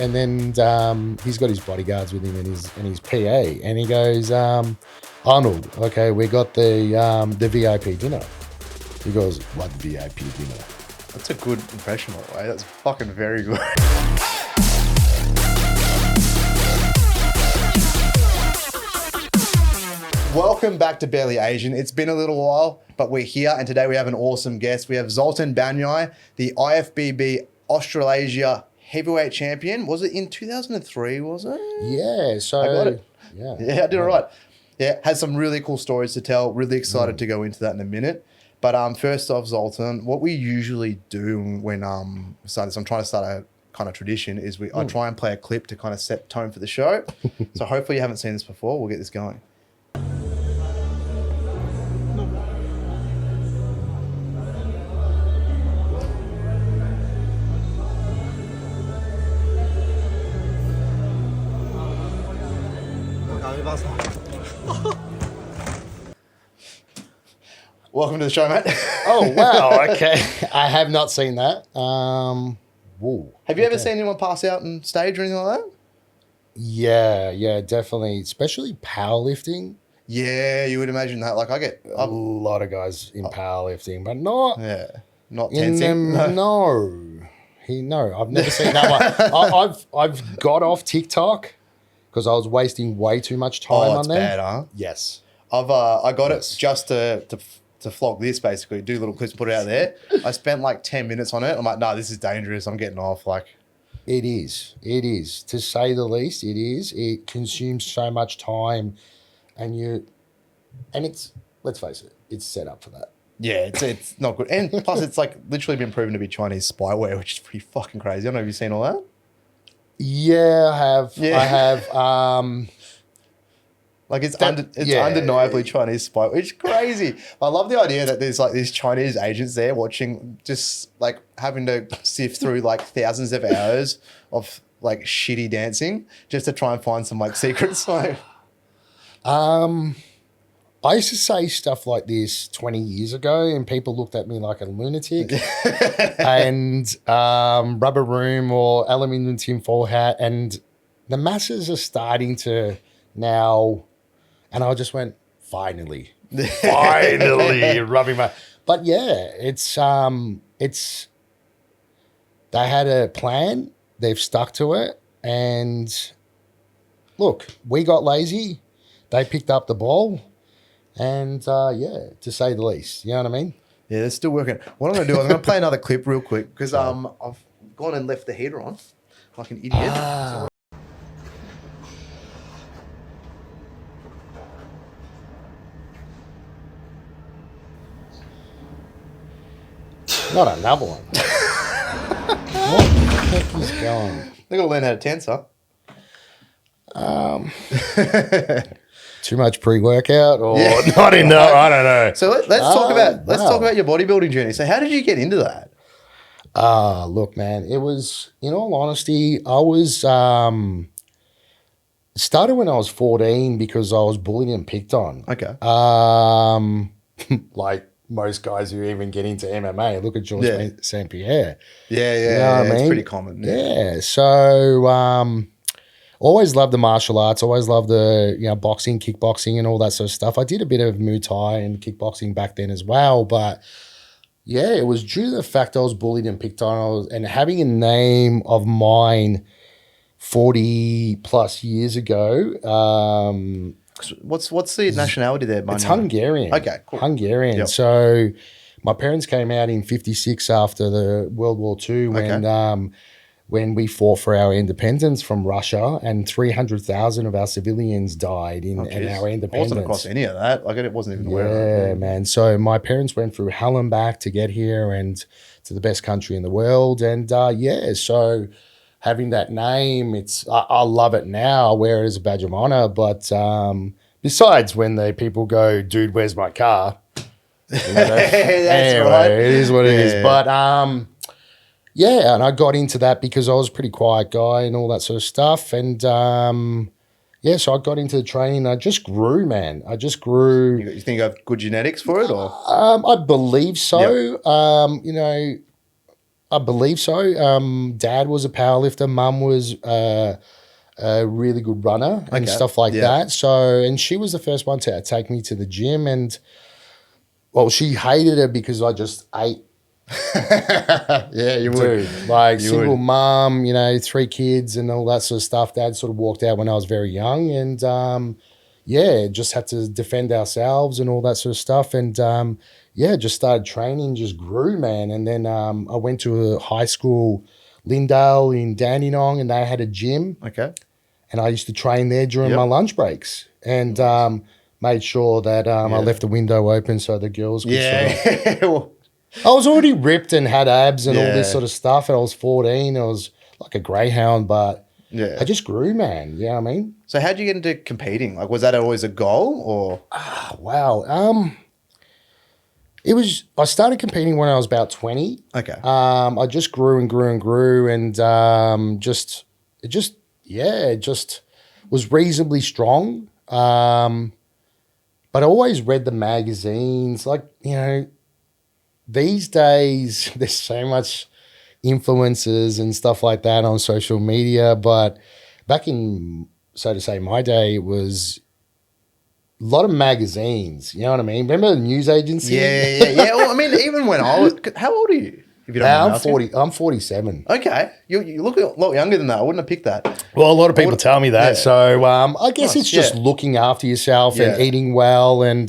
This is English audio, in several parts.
And then he's got his bodyguards with him and his PA, and he goes, Arnold, okay, we got the VIP dinner. He goes, what VIP dinner? That's a good impression, by the way. That's fucking very good. Welcome back to Barely Asian. It's been a little while, but we're here, and today we have an awesome guest. We have Zoltan Banyai, the IFBB Australasia Heavyweight Champion. Was it in 2003, was it? Yeah, so... I got it. Yeah, I did it right. Yeah, has some really cool stories to tell. Really excited to go into that in a minute. But first off, Zoltan, what we usually do when we start this, I'm trying to start a kind of tradition, is I try and play a clip to kind of set tone for the show. So hopefully you haven't seen this before. We'll get this going. Welcome to the show, mate. Oh, wow, okay. I have not seen that. Whoa. Have you ever seen anyone pass out on stage or anything like that? Yeah, definitely. Especially powerlifting. Yeah, you would imagine that. Like A lot of guys in powerlifting, but not not in tensing. them. No, I've never seen that one. I've got off TikTok because I was wasting way too much time on it's them. bad, huh? Yes. I got it just to flog this, basically, do little clips, put it out there. I spent like 10 minutes on it. I'm like, no, this is dangerous. I'm getting off. It is, to say the least. It is. It consumes so much time, and it's, let's face it, it's set up for that. Yeah, it's not good. And plus, it's like literally been proven to be Chinese spyware, which is pretty fucking crazy. I don't know if you've seen all that. Yeah, I have. Yeah. I have. Like it's undeniably Chinese spy, which is crazy. I love the idea that there's like these Chinese agents there watching, just like having to sift through like thousands of hours of like shitty dancing just to try and find some like secrets. Like, I used to say stuff like this 20 years ago, and people looked at me like a lunatic. And rubber room or aluminium tinfoil hat, and the masses are starting to now. And I just went, finally, rubbing my. But yeah, it's they had a plan, they've stuck to it, and look, we got lazy, they picked up the ball, and to say the least, you know what I mean? Yeah, they're still working. What I'm gonna do is I'm gonna play another clip real quick because I've gone and left the heater on like an idiot. So Not another one. What the heck is going? they gotta learn how to tensor. Too much pre-workout or not enough? I don't know. So let's talk about your bodybuilding journey. So how did you get into that? Look, man, it was, in all honesty, I was started when I was 14 because I was bullied and picked on. Okay. Like most guys who even get into MMA. Look at George St. Pierre. Yeah, You know what I mean? It's pretty common. Yeah. So always loved the martial arts, always loved the boxing, kickboxing and all that sort of stuff. I did a bit of Muay Thai and kickboxing back then as well, but yeah, it was due to the fact I was bullied and picked on, and having a name of mine 40 plus years ago. What's the nationality there, Banyai? It's Hungarian. Okay, cool. Hungarian. Yep. So my parents came out in 56 after the World War II when we fought for our independence from Russia, and 300,000 of our civilians died in our independence. I wasn't across any of that. Like, it wasn't even aware of that. Yeah, man. So my parents went through hell and back to get here and to the best country in the world. And so having that name, I love it now. I wear it as a badge of honor. But besides when the people go, dude, where's my car? Anyway, right. It is what it is. But and I got into that because I was a pretty quiet guy and all that sort of stuff. And so I got into the training. I just grew, man. I just grew. You think you have good genetics for it, or? I believe so. Yep. I believe so. Dad was a powerlifter. Mum was a really good runner and stuff like that. So, and she was the first one to take me to the gym. And, well, she hated it because I just ate. Yeah, you would. Dude, like single mum, 3 kids and all that sort of stuff. Dad sort of walked out when I was very young. And, just had to defend ourselves and all that sort of stuff. And, just started training, just grew, man. And then I went to a high school, Lindale in Dandenong, and they had a gym. Okay. And I used to train there during my lunch breaks and made sure that I left the window open so the girls could sort of... I was already ripped and had abs and all this sort of stuff. And I was 14. I was like a greyhound, but I just grew, man. You know what I mean? So how'd you get into competing? Like, was that always a goal or? Wow. I started competing when I was about 20. Okay. I just grew and grew and grew and it just was reasonably strong. But I always read the magazines. Like, these days there's so much influencers and stuff like that on social media. But back in, so to say, my day, it was a lot of magazines. You know what I mean? Remember the news agency? Yeah. Well, I mean, even when I was, how old are you? If you don't mind I'm 40. I'm 47. Okay, you look a lot younger than that. I wouldn't have picked that. Well, a lot of people tell me that. Yeah. So I guess it's just looking after yourself and eating well, and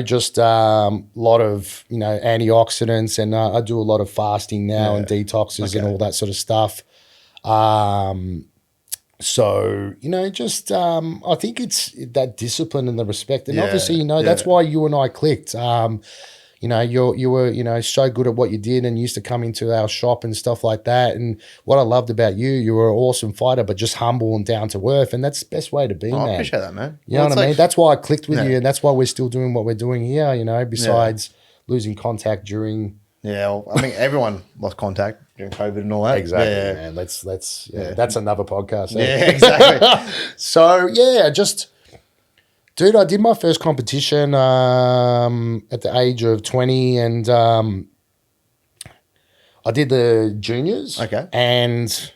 just a lot of antioxidants, and I do a lot of fasting now and detoxes and all that sort of stuff. So, I think it's that discipline and the respect. And obviously, that's why you and I clicked. You were, so good at what you did and used to come into our shop and stuff like that. And what I loved about you, you were an awesome fighter, but just humble and down to earth. And that's the best way to be, man. I appreciate that, man. You know what I mean? That's why I clicked with you. And that's why we're still doing what we're doing here, besides losing contact during... Yeah, well, I mean, everyone lost contact during COVID and all that. Exactly, man. That's another podcast. Yeah, exactly. So, dude, I did my first competition at the age of 20 and I did the juniors. Okay. And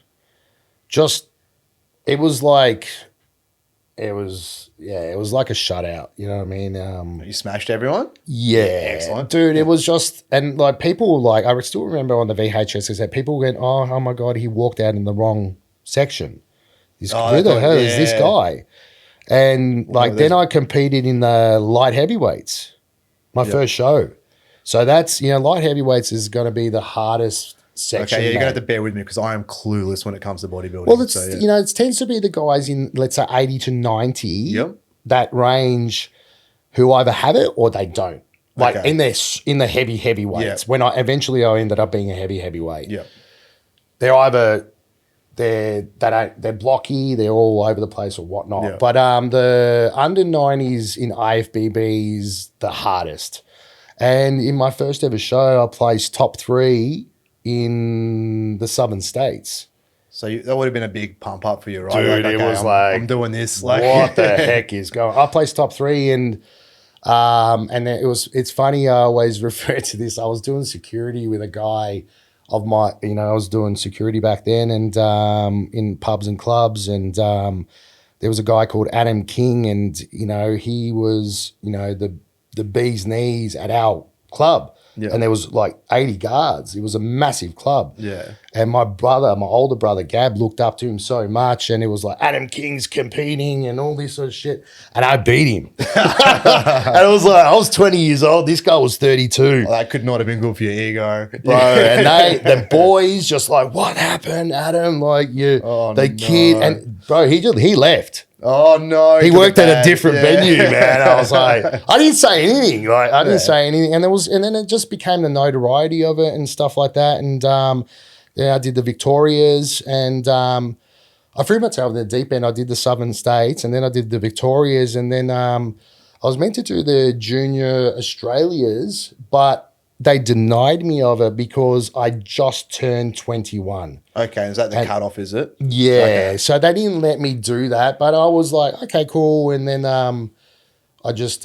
it was like a shutout. You know what I mean? You smashed everyone? Yeah. Excellent. Dude, it was just, and like people like, I still remember on the VHS that people went, oh my God, he walked out in the wrong section. Who the hell is this guy? And like then I competed in the light heavyweights, my first show. So that's, light heavyweights is going to be the hardest section. Okay, you're going to have to bear with me because I am clueless when it comes to bodybuilding. Well, it tends to be the guys in, let's say, 80 to 90, that range, who either have it or they don't. Like in the heavyweights. When I ended up being a heavyweight. Yeah. They're either they're blocky, they're all over the place or whatnot. Yeah. But the under 90s in IFBB is the hardest. And in my first ever show, I placed top 3 in the southern states. So that would have been a big pump up for you, right? Dude, it was I'm doing this. What the heck is going on? I placed top 3 and it's funny, I always refer to this. I was doing security with a guy of my, I was doing security back then and in pubs and clubs and there was a guy called Adam King and, he was, the bee's knees at our club. Yeah. And there was like 80 guards. It was a massive club. Yeah. And my older brother, Gab, looked up to him so much. And it was like, Adam King's competing and all this sort of shit. And I beat him. And it was like, I was 20 years old. This guy was 32. Well, that could not have been good for your ego. Bro, and the boys just like, what happened, Adam? Like, kid. And bro, he left. Oh no! He worked at a different venue, man. I was like, I didn't say anything. And then it just became the notoriety of it and stuff like that. And I did the Victorias, and I threw myself in the deep end. I did the Southern States, and then I did the Victorias, and then I was meant to do the Junior Australias, but they denied me of it because I just turned 21. Okay, is that the cutoff, is it? Yeah, okay. So they didn't let me do that, but I was like, okay, cool. And then I just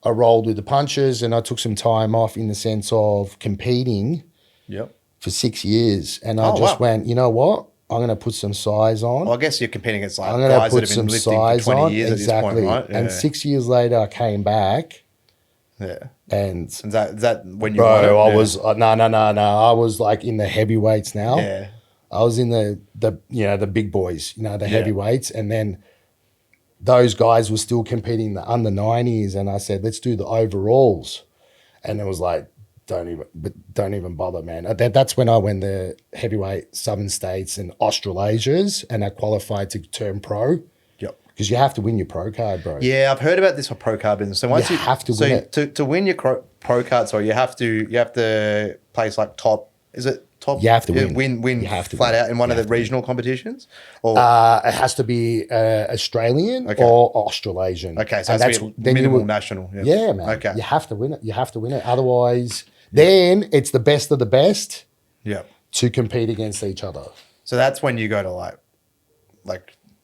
I rolled with the punches and I took some time off in the sense of competing Yep. for 6 years. And I just went, you know what? I'm going to put some size on. Well, I guess you're competing against like I'm going guys to that put have been some lifting for size 20 on. years Exactly. at this point, right? And 6 years later, I came back. Yeah. And Is that when you bro, won it? I was no. I was like in the heavyweights now. Yeah. I was in the the big boys, the heavyweights, and then those guys were still competing in the under 90s, and I said, let's do the overalls, and it was like, don't even bother, man. That's when I went the heavyweight Southern States and Australasias, and I qualified to turn pro. Yep. Because you have to win your pro card, bro. Yeah, I've heard about this for pro card business. So once you have to win it. To win your pro card, so you have to place like top. Is it top? You have to win. Win You have to flat win. out in one of the regional competitions. Or it has to be Australian or Australasian. okay, so that's minimal national. Yeah, man. Okay, you have to win it. You have to win it. Otherwise, then it's the best of the best. Yeah. To compete against each other. So that's when you go to like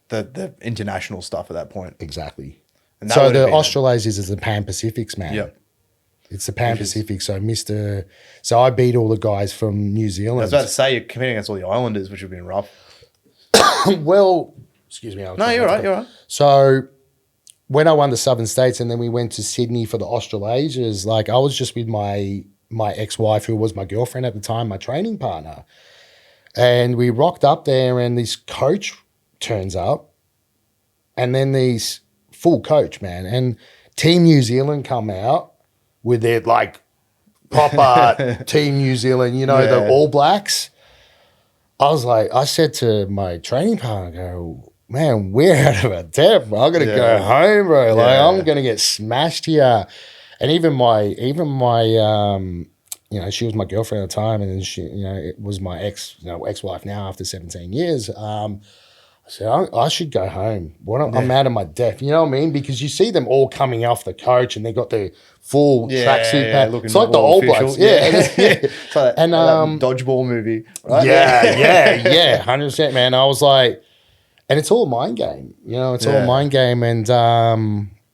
the international stuff at that point. Exactly. And so the Australasians is the Pan Pacifics, man. Yep. It's the Pan Pacific. So I beat all the guys from New Zealand. I was about to say you're competing against all the Islanders, which would have been rough. Well, excuse me. No, you're right. You're right. So when I won the Southern States and then we went to Sydney for the Australasians, like I was just with my ex-wife, who was my girlfriend at the time, my training partner. And we rocked up there and this coach turns up and then these full coach, man. And Team New Zealand come out with their like proper Team New Zealand, the All Blacks. I said to my training partner, I go, man, we're out of our depth. I'm going to go home, bro. Like I'm going to get smashed here. And even my she was my girlfriend at the time, and then she, it was my ex-wife now after 17 years. I said, I should go home. I'm out of my depth. You know what I mean? Because you see them all coming off the coach and they got the full tracksuit. It's like the All Blacks. Yeah. It's like and that dodgeball movie, right? Yeah, 100%, man. I was like, and it's all mind game. It's all mind game. And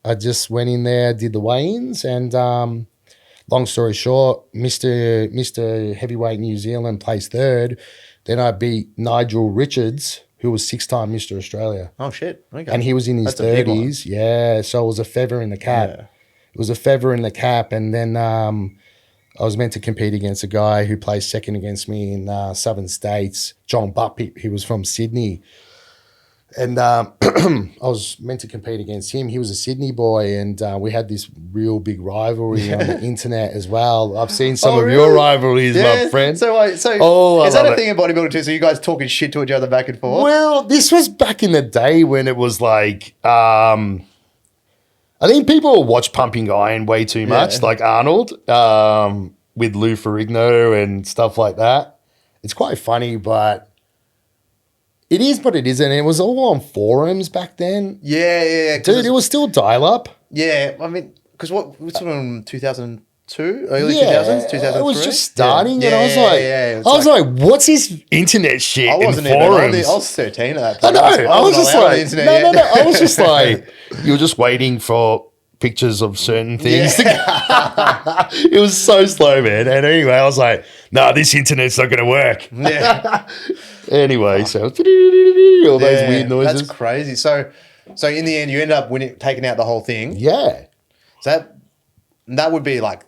I just went in there, did the weigh-ins, and long story short, Mr. Heavyweight New Zealand placed third. Then I beat Nigel Richards, who was 6-time Mr. Australia. Oh, shit. Okay. And he was in his 30s. Yeah, so it was a feather in the cap. Yeah. It was a feather in the cap. And then I was meant to compete against a guy who placed second against me in Southern States, John Bupp. He was from Sydney. And I was meant to compete against him. He was a Sydney boy, and we had this real big rivalry on the internet as well. I've seen some of your rivalries, my friend. So is that a thing in bodybuilding too? So you guys talking shit to each other back and forth? Well, this was back in the day when it was like, I think people watch Pumping Iron way too much, like Arnold with Lou Ferrigno and stuff like that. It's quite funny, but it is, but it isn't. It was all on forums back then. Yeah. Dude, it was still dial-up. Yeah, I mean, because what's from 2002, early 2000s, 2003? It was just starting, and I was like, what's this internet shit I wasn't in forums? I was 13 at that point. I know. I was just like, no. I was just like, you were just waiting for pictures of certain things. It was so slow, man. And anyway, I was like, nah, this internet's not going to work. Yeah. Anyway, so all those weird noises. That's crazy. So in the end, you end up taking out the whole thing. Yeah. So that would be like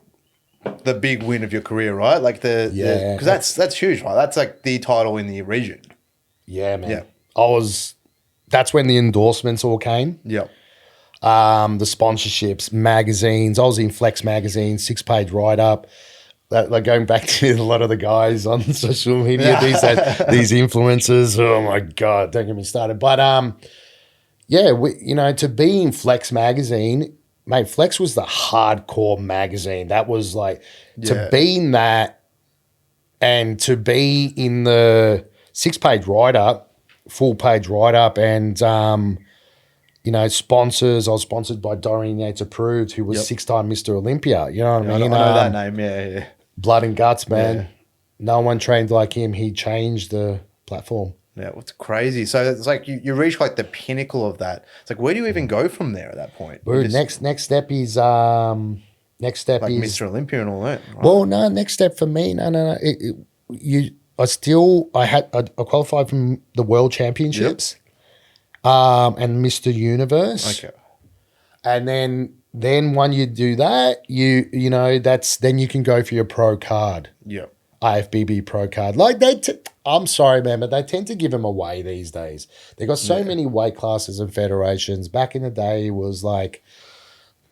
the big win of your career, right? Like because that's huge, right? That's like the title in the region. Yeah, man. Yeah. That's when the endorsements all came. Yep. The sponsorships, magazines. I was in Flex magazine, 6-page write-up. Like going back to a lot of the guys on social media, these influencers. Oh my God, don't get me started. But to be in Flex magazine, mate, Flex was the hardcore magazine. That was like to be in that, and to be in the 6-page write-up, full-page write-up, and sponsors. I was sponsored by Dorian Yates Approved, who was 6-time Mr. Olympia. You know what I mean? I know that name, yeah. Blood and guts, man. Yeah. No one trained like him. He changed the platform. Yeah, it's crazy. So it's like you reach like the pinnacle of that. It's like, where do you even go from there at that point? Bro, next step is like Mr. Olympia and all that. Right? Well, no, next step for me, no. I qualified from the World Championships, and Mr. Universe. Okay. And then when you do that, you know then you can go for your pro card. Yeah. IFBB pro card. Like I'm sorry, man, but they tend to give them away these days. They got so many weight classes and federations. Back in the day, it was like,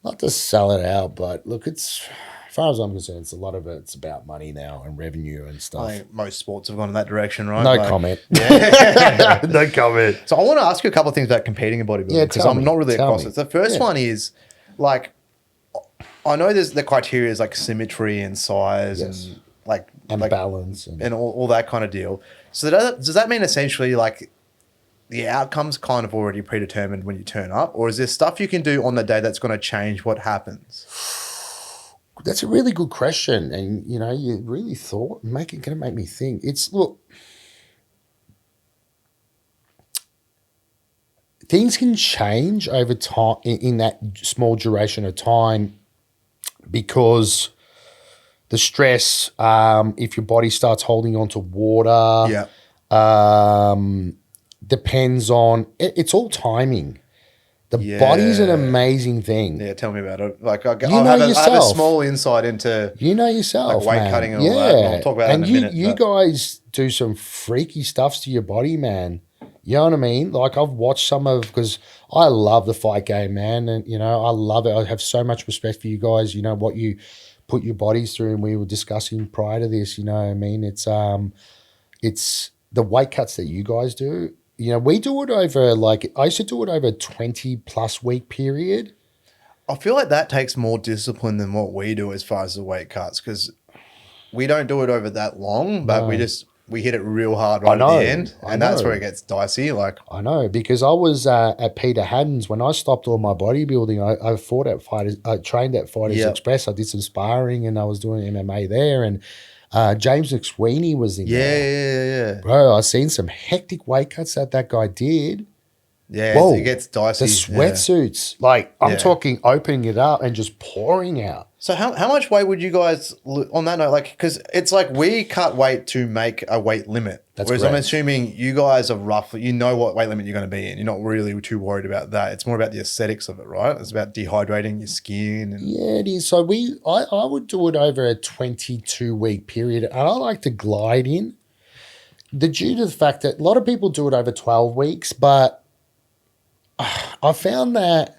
not to sell it out, but look, as far as I'm concerned, it's about money now and revenue and stuff. I think most sports have gone in that direction, right? No comment. Yeah. No comment. So I want to ask you a couple of things about competing in bodybuilding because I'm not really across it. The first one is like, I know there's the criteria is like symmetry and size and like balance and all that kind of deal. So does that mean essentially like the outcome's kind of already predetermined when you turn up, or is there stuff you can do on the day that's going to change what happens? That's a really good question, and you know, you really gonna make me think. Look, things can change over time in that small duration of time because the stress, if your body starts holding on to water, depends on it's all timing. The body's an amazing thing. Yeah, tell me about it. Like I have a small insight into yourself, like weight cutting and all that. And I'll talk about that in a minute. You guys do some freaky stuffs to your body, man. You know what I mean? Like I've watched because I love the fight game, man, and you know I love it. I have so much respect for you guys. You know what you put your bodies through, and we were discussing prior to this. You know what I mean? It's the weight cuts that you guys do. You know, we do it over I used to do it over a 20+ week period. I feel like that takes more discipline than what we do as far as the weight cuts because we don't do it over that long, but we hit it real hard at the end, and that's where it gets dicey. Like I know because I was at Peter Haddon's when I stopped all my bodybuilding. I fought at Fighters. I trained at Fighters Express. I did some sparring and I was doing MMA there, and James McSweeney was in there. Yeah. Bro, I seen some hectic weight cuts that guy did. Yeah, Whoa, it gets dicey. The sweatsuits, I'm talking opening it up and just pouring out. So how much weight would you guys, on that note, like, because it's like we cut weight to make a weight limit. Whereas I'm assuming you guys are roughly, you know what weight limit you're going to be in. You're not really too worried about that. It's more about the aesthetics of it, right? It's about dehydrating your skin. Yeah, it is. So I would do it over a 22-week period, and I like to glide in. Due to the fact that a lot of people do it over 12 weeks, but I found that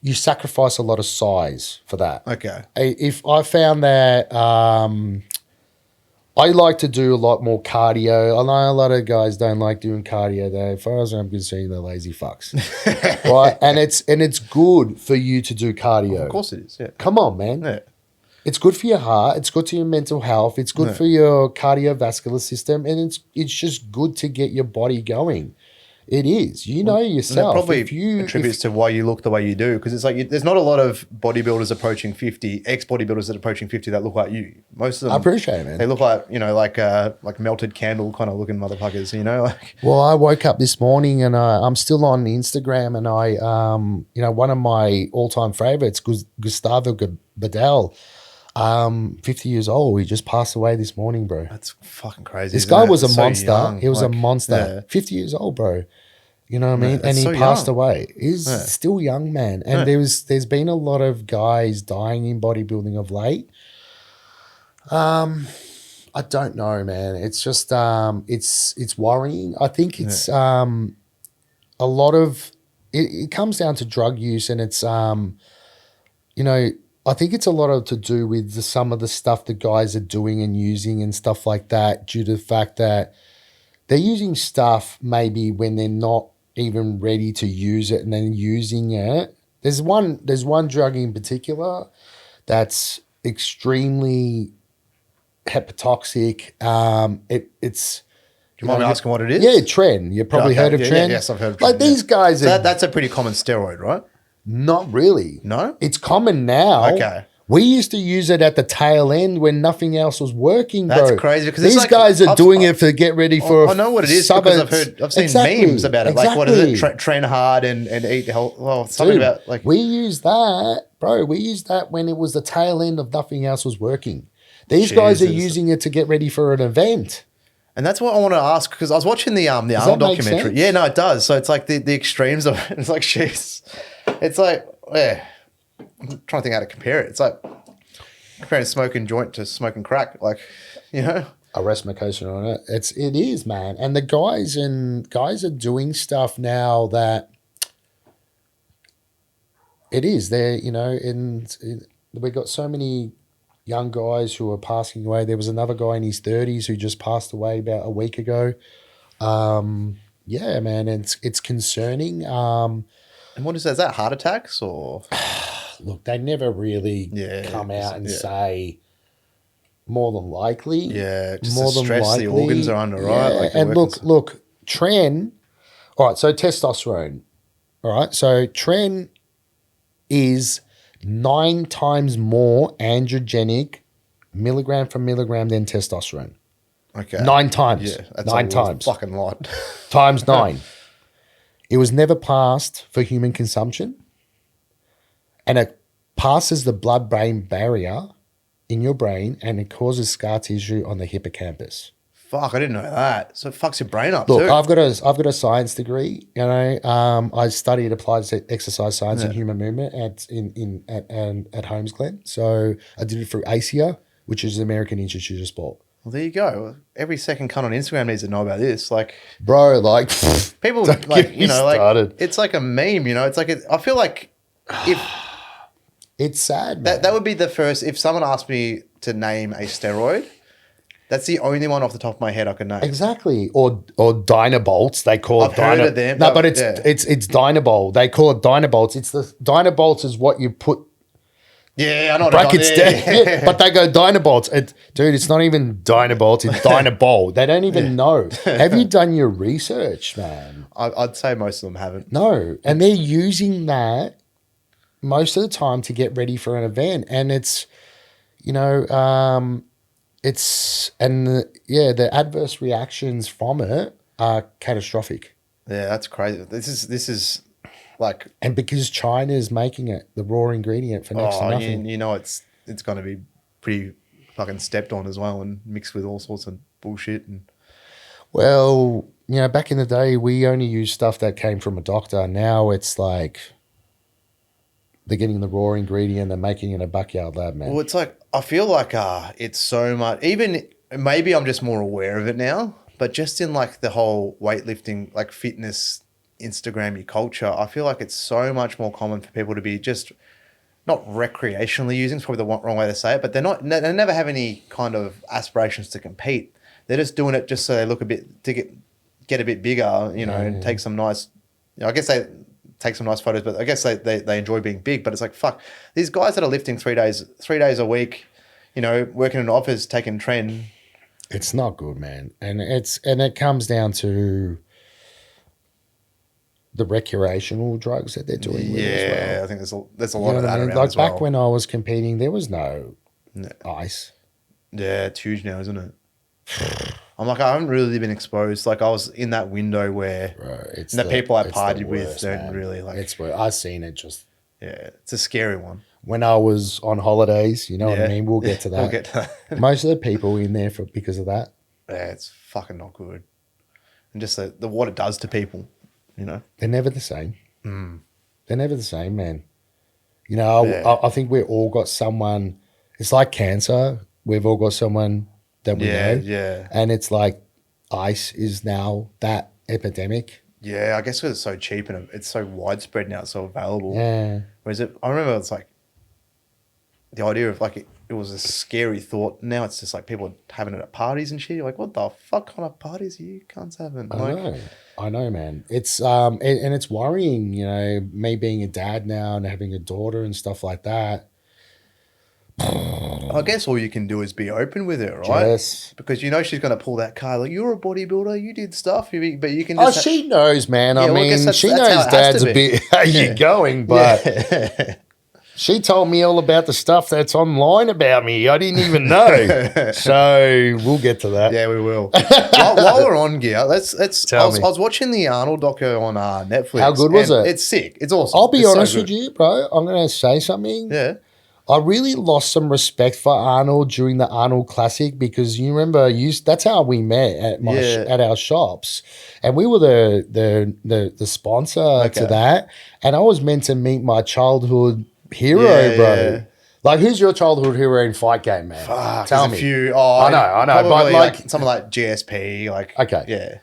you sacrifice a lot of size for that. Okay. If I found that I like to do a lot more cardio. I know a lot of guys don't like doing cardio though. As far as I'm concerned, they're lazy fucks. Right? And it's good for you to do cardio. Of course it is, yeah. Come on, man. Yeah. It's good for your heart. It's good for your mental health. It's good for your cardiovascular system. And it's just good to get your body going. It is. You know yourself. And it probably attributes to why you look the way you do, because it's like there's not a lot of bodybuilders approaching 50, ex-bodybuilders that are approaching 50 that look like you. Most of them, I appreciate it, man. They look like, you know, like melted candle kind of looking motherfuckers, you know? Like. Well, I woke up this morning and I'm still on Instagram, and I, you know, one of my all-time favorites, Gustavo Badal, 50 years old. He just passed away this morning, bro. That's fucking crazy. This guy was a so monster. young. He was a monster. Yeah. 50 years old, bro. You know what I mean? Yeah, and he so passed young. away. He's still young, man. And there's been a lot of guys dying in bodybuilding of late. I don't know, man. It's just it's worrying. I think it's a lot of it comes down to drug use, and it's you know, I think it's a lot of to do with some of the stuff the guys are doing and using and stuff like that, due to the fact that they're using stuff maybe when they're not even ready to use it, and then using it. There's one drug in particular that's extremely hepatotoxic. It's. Do you mind me asking what it is? Yeah, Tren. You've probably heard of Tren. Yes, I've heard of Tren. Like these guys So are that's a pretty common steroid, right? not really. No? It's common now. Okay. We used to use it at the tail end when nothing else was working, bro. That's crazy because these guys are doing it to get ready for. I know what it is because I've seen memes about it. Like what is it? Train hard and eat health. Well, something about like we used that, bro. We used that when it was the tail end of nothing else was working. These guys are using it to get ready for an event. And that's what I want to ask because I was watching the Arnold documentary. Yeah, no, it does. So it's like the extremes of it. It's like jeez. It's like I'm trying to think how to compare it. It's like comparing smoking joint to smoking crack, like, you know. I rest my case on it. It is, man. And the guys are doing stuff now that it is. They're, you know, we got so many young guys who are passing away. There was another guy in his 30s who just passed away about a week ago. Yeah, man, it's concerning. And what is that? Is that heart attacks or? Look, they never really come out and say more than likely. Yeah, just more the stress likely, the organs are under, right? Like and look, tren. All right, so testosterone. All right, so tren is 9 times more androgenic milligram for milligram than testosterone. Okay. 9 times. Yeah, that's 9 times. Fucking lot. Times 9. It was never passed for human consumption. And it passes the blood-brain barrier in your brain and it causes scar tissue on the hippocampus. Fuck, I didn't know that. So it fucks your brain up. Look, too. I've got a science degree. You know, I studied applied exercise science and human movement at Holmes Glen. So I did it through ASIA, which is the American Institute of Sport. Well, there you go. Every second cunt on Instagram needs to know about this. Like, bro, like people, like you know, like it's like a meme. You know, it's like I feel like if it's sad, man. That would be the first. If someone asked me to name a steroid. That's the only one off the top of my head I can name. Exactly. Or Dynabolts. They call it I've heard of them. No, but it's Dynabol. They call it Dynabolts. It's the Dynabolts is what you put I know brackets down. But they go Dynabolts. Dude, it's not even Dynabolts, it's Dynabol. They don't even know. Have you done your research, man? I'd say most of them haven't. No. And they're using that most of the time to get ready for an event. And it's, you know, the adverse reactions from it are catastrophic. Yeah, that's crazy. This is like, and because China is making it the raw ingredient for next to nothing. You know it's going to be pretty fucking stepped on as well and mixed with all sorts of bullshit. And well, you know, back in the day we only used stuff that came from a doctor. Now it's like they're getting the raw ingredient, they're making it in a backyard lab, man. Well, it's like, I feel like it's so much, even maybe I'm just more aware of it now, but just in like the whole weightlifting, like fitness, Instagram-y culture, I feel like it's so much more common for people to be just not recreationally using, it's probably the wrong way to say it, but they never have any kind of aspirations to compete. They're just doing it just so they look a bit, to get a bit bigger, you know, and take some nice, you know, I guess they take some nice photos, but I guess they enjoy being big. But it's like, fuck, these guys that are lifting 3 days a week, you know, working in an office, taking tren. It's not good, man. And it comes down to the recreational drugs that they're doing with it as well. I think there's a lot of that around like as well. back when I was competing, there was no ice. Yeah, it's huge now, isn't it? I'm like, I haven't really been exposed. Like I was in that window where the people I partied with don't really like. It's where I've seen it just. Yeah, it's a scary one. When I was on holidays, you know what I mean? We'll get to that. We'll get to that. Most of the people in there because of that. Yeah, it's fucking not good. And just the what it does to people, you know? They're never the same. They're never the same, man. You know, I think we've all got someone, it's like cancer. We've all got someone that we know. Yeah. And it's like ice is now that epidemic. Yeah, I guess because it's so cheap and it's so widespread now, it's so available. Yeah. Whereas I remember it's like the idea of like it was a scary thought. Now it's just like people having it at parties and shit. You're like, what the fuck kind of parties are you cunts having? I know, man. It's and it's worrying, you know, me being a dad now and having a daughter and stuff like that. I guess all you can do is be open with it, right? Yes. Because you know she's going to pull that card. Like, you're a bodybuilder, you did stuff, but you can just... she knows, man. Yeah, I mean, she knows Dad's a bit... How you going? But She told me all about the stuff that's online about me. I didn't even know. So we'll get to that. Yeah, we will. while we're on gear, let's. Tell me. I was watching the Arnold doco on Netflix. How good was it? It's sick. It's awesome. I'll be It's so honest good. with you, bro. I'm going to say something. Yeah. I really lost some respect for Arnold during the Arnold Classic because you remember that's how we met at at our shops, and we were the sponsor to that, and I was meant to meet my childhood hero, bro. Yeah. Like, who's your childhood hero in fight game, man? Tell me. A few. Oh, I know, but like someone like GSP, like okay, yeah,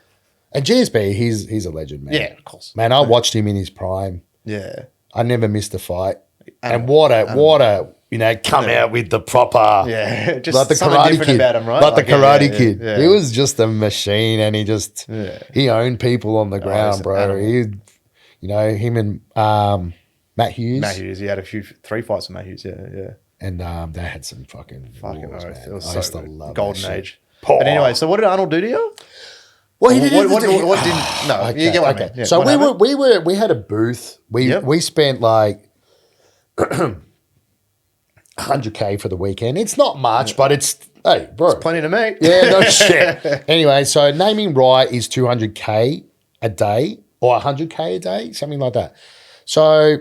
and GSP, he's a legend, man. yeah, of course, man. I watched him in his prime. yeah. I never missed a fight. And what a come out with the proper just like the something Karate different Kid about him, right? like the Karate Kid. Yeah. He was just a machine, and he owned people on the ground, bro. Him and Matt Hughes. He had 3 fights with Matt Hughes. Yeah. And they had some fucking wars, oath. man. It was I used so to good. love Golden that shit. age. But anyway, so what did Arnold do to you? Well, he did. What didn't? No, you get what I mean. Yeah, so we had a booth. We spent like 100K for the weekend. It's not much, but it's hey, bro, It's plenty to make. Yeah, no shit. Anyway, so naming right is 200K a day or 100K a day, something like that. So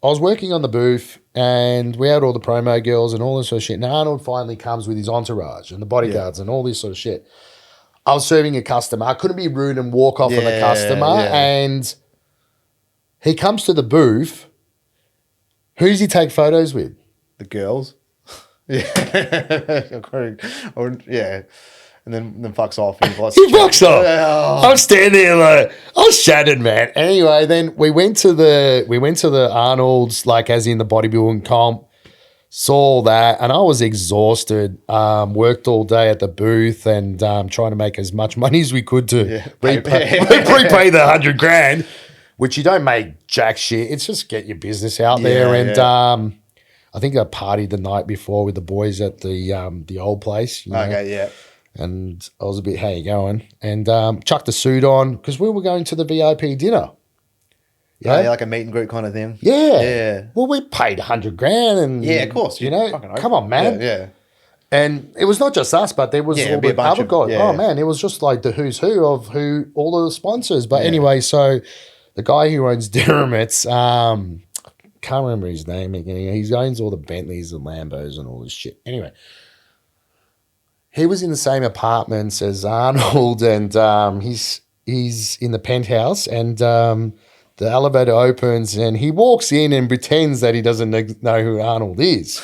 I was working on the booth, and we had all the promo girls and all this sort of shit. And Arnold finally comes with his entourage and the bodyguards and all this sort of shit. I was serving a customer. I couldn't be rude and walk off on the customer. And he comes to the booth. Who does he take photos with? The girls. Yeah. Yeah. And then fucks off. He fucks off. Oh. I'm standing there like, I was shattered, man. Anyway, then we went to the Arnold's, like as in the bodybuilding comp, saw that, and I was exhausted. Worked all day at the booth and trying to make as much money as we could to prepay the $100,000, which you don't make jack shit. It's just get your business out there. And I think I partied the night before with the boys at the old place. You know? Okay, yeah. And I was a bit, how you going? And chucked a suit on because we were going to the VIP dinner. Yeah, like a meet and greet kind of thing. Yeah. Well, we paid $100,000, and of course, you know, come on, man. Yeah. And it was not just us, but there was all the other guys. Oh man, it was just like the who's who of all the sponsors. But anyway, so the guy who owns Dermot's, can't remember his name again. He owns all the Bentleys and Lambos and all this shit. Anyway, he was in the same apartment as Arnold, and he's in the penthouse, and the elevator opens, and he walks in and pretends that he doesn't know who Arnold is,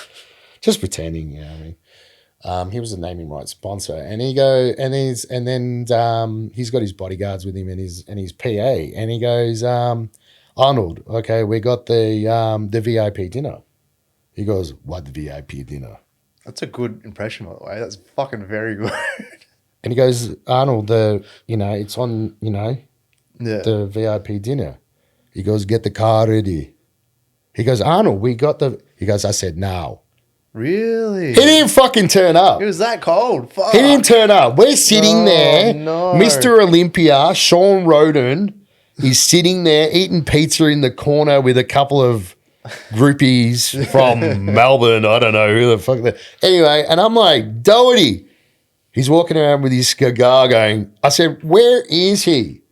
just pretending. You know what I mean? He was a naming rights sponsor, and he's got his bodyguards with him and his PA, and he goes, Arnold, okay, we got the VIP dinner. He goes, what, the VIP dinner? That's a good impression, by the way. That's fucking very good. And he goes, Arnold, it's on, the VIP dinner. He goes, get the car ready. He goes, Arnold, he goes, I said, no. Really? He didn't fucking turn up. It was that cold. Fuck. He didn't turn up. We're sitting there. No. Mr. Olympia, Sean Roden, is sitting there eating pizza in the corner with a couple of groupies from Melbourne. I don't know who the fuck they. Anyway, and I'm like, Doherty. He's walking around with his cigar going, I said, where is he?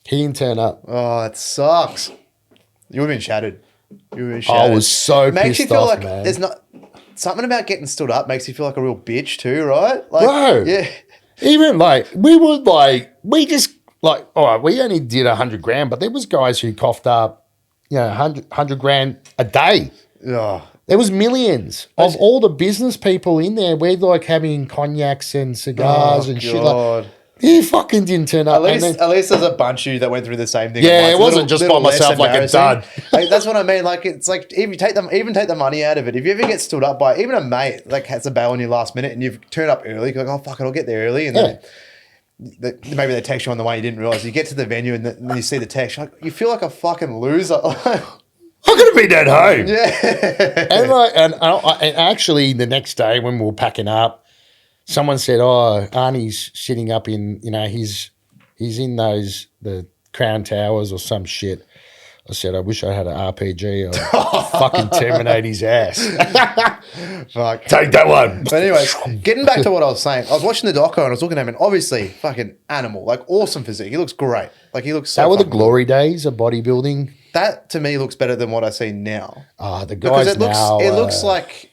He didn't turn up. Oh, it sucks. You would have been shattered. I was so makes pissed you feel off, like man. there's not something about getting stood up makes you feel like a real bitch too, right? Like, bro. Yeah. Even like we only did $100,000, but there was guys who coughed up, $100,000 a day. Oh. There was millions of all the business people in there. We're like having cognacs and cigars and shit. Like, he fucking didn't turn up. At least there's a bunch of you that went through the same thing. Yeah, it wasn't just by myself like a dud. Like, that's what I mean. Like, it's like even take the money out of it. If you ever get stood up by even a mate, like has a bail on you last minute, and you've turned up early, you're like, oh fuck it, I'll get there early, and then maybe they text you on the way you didn't realize. You get to the venue and then you see the text, you feel like a fucking loser. I'm gonna be at home. Yeah. And actually, the next day when we were packing up, someone said, "Oh, Arnie's sitting up in, he's in the Crown Towers or some shit." I said, I wish I had an RPG. I'd fucking terminate his ass. Fuck. Take that one. But anyways, getting back to what I was saying, I was watching the doco and I was looking at him, and obviously, fucking animal, like awesome physique. He looks great. Like he looks so. That were the fucking glory days of bodybuilding. That to me looks better than what I see now. The Because guys now. it looks like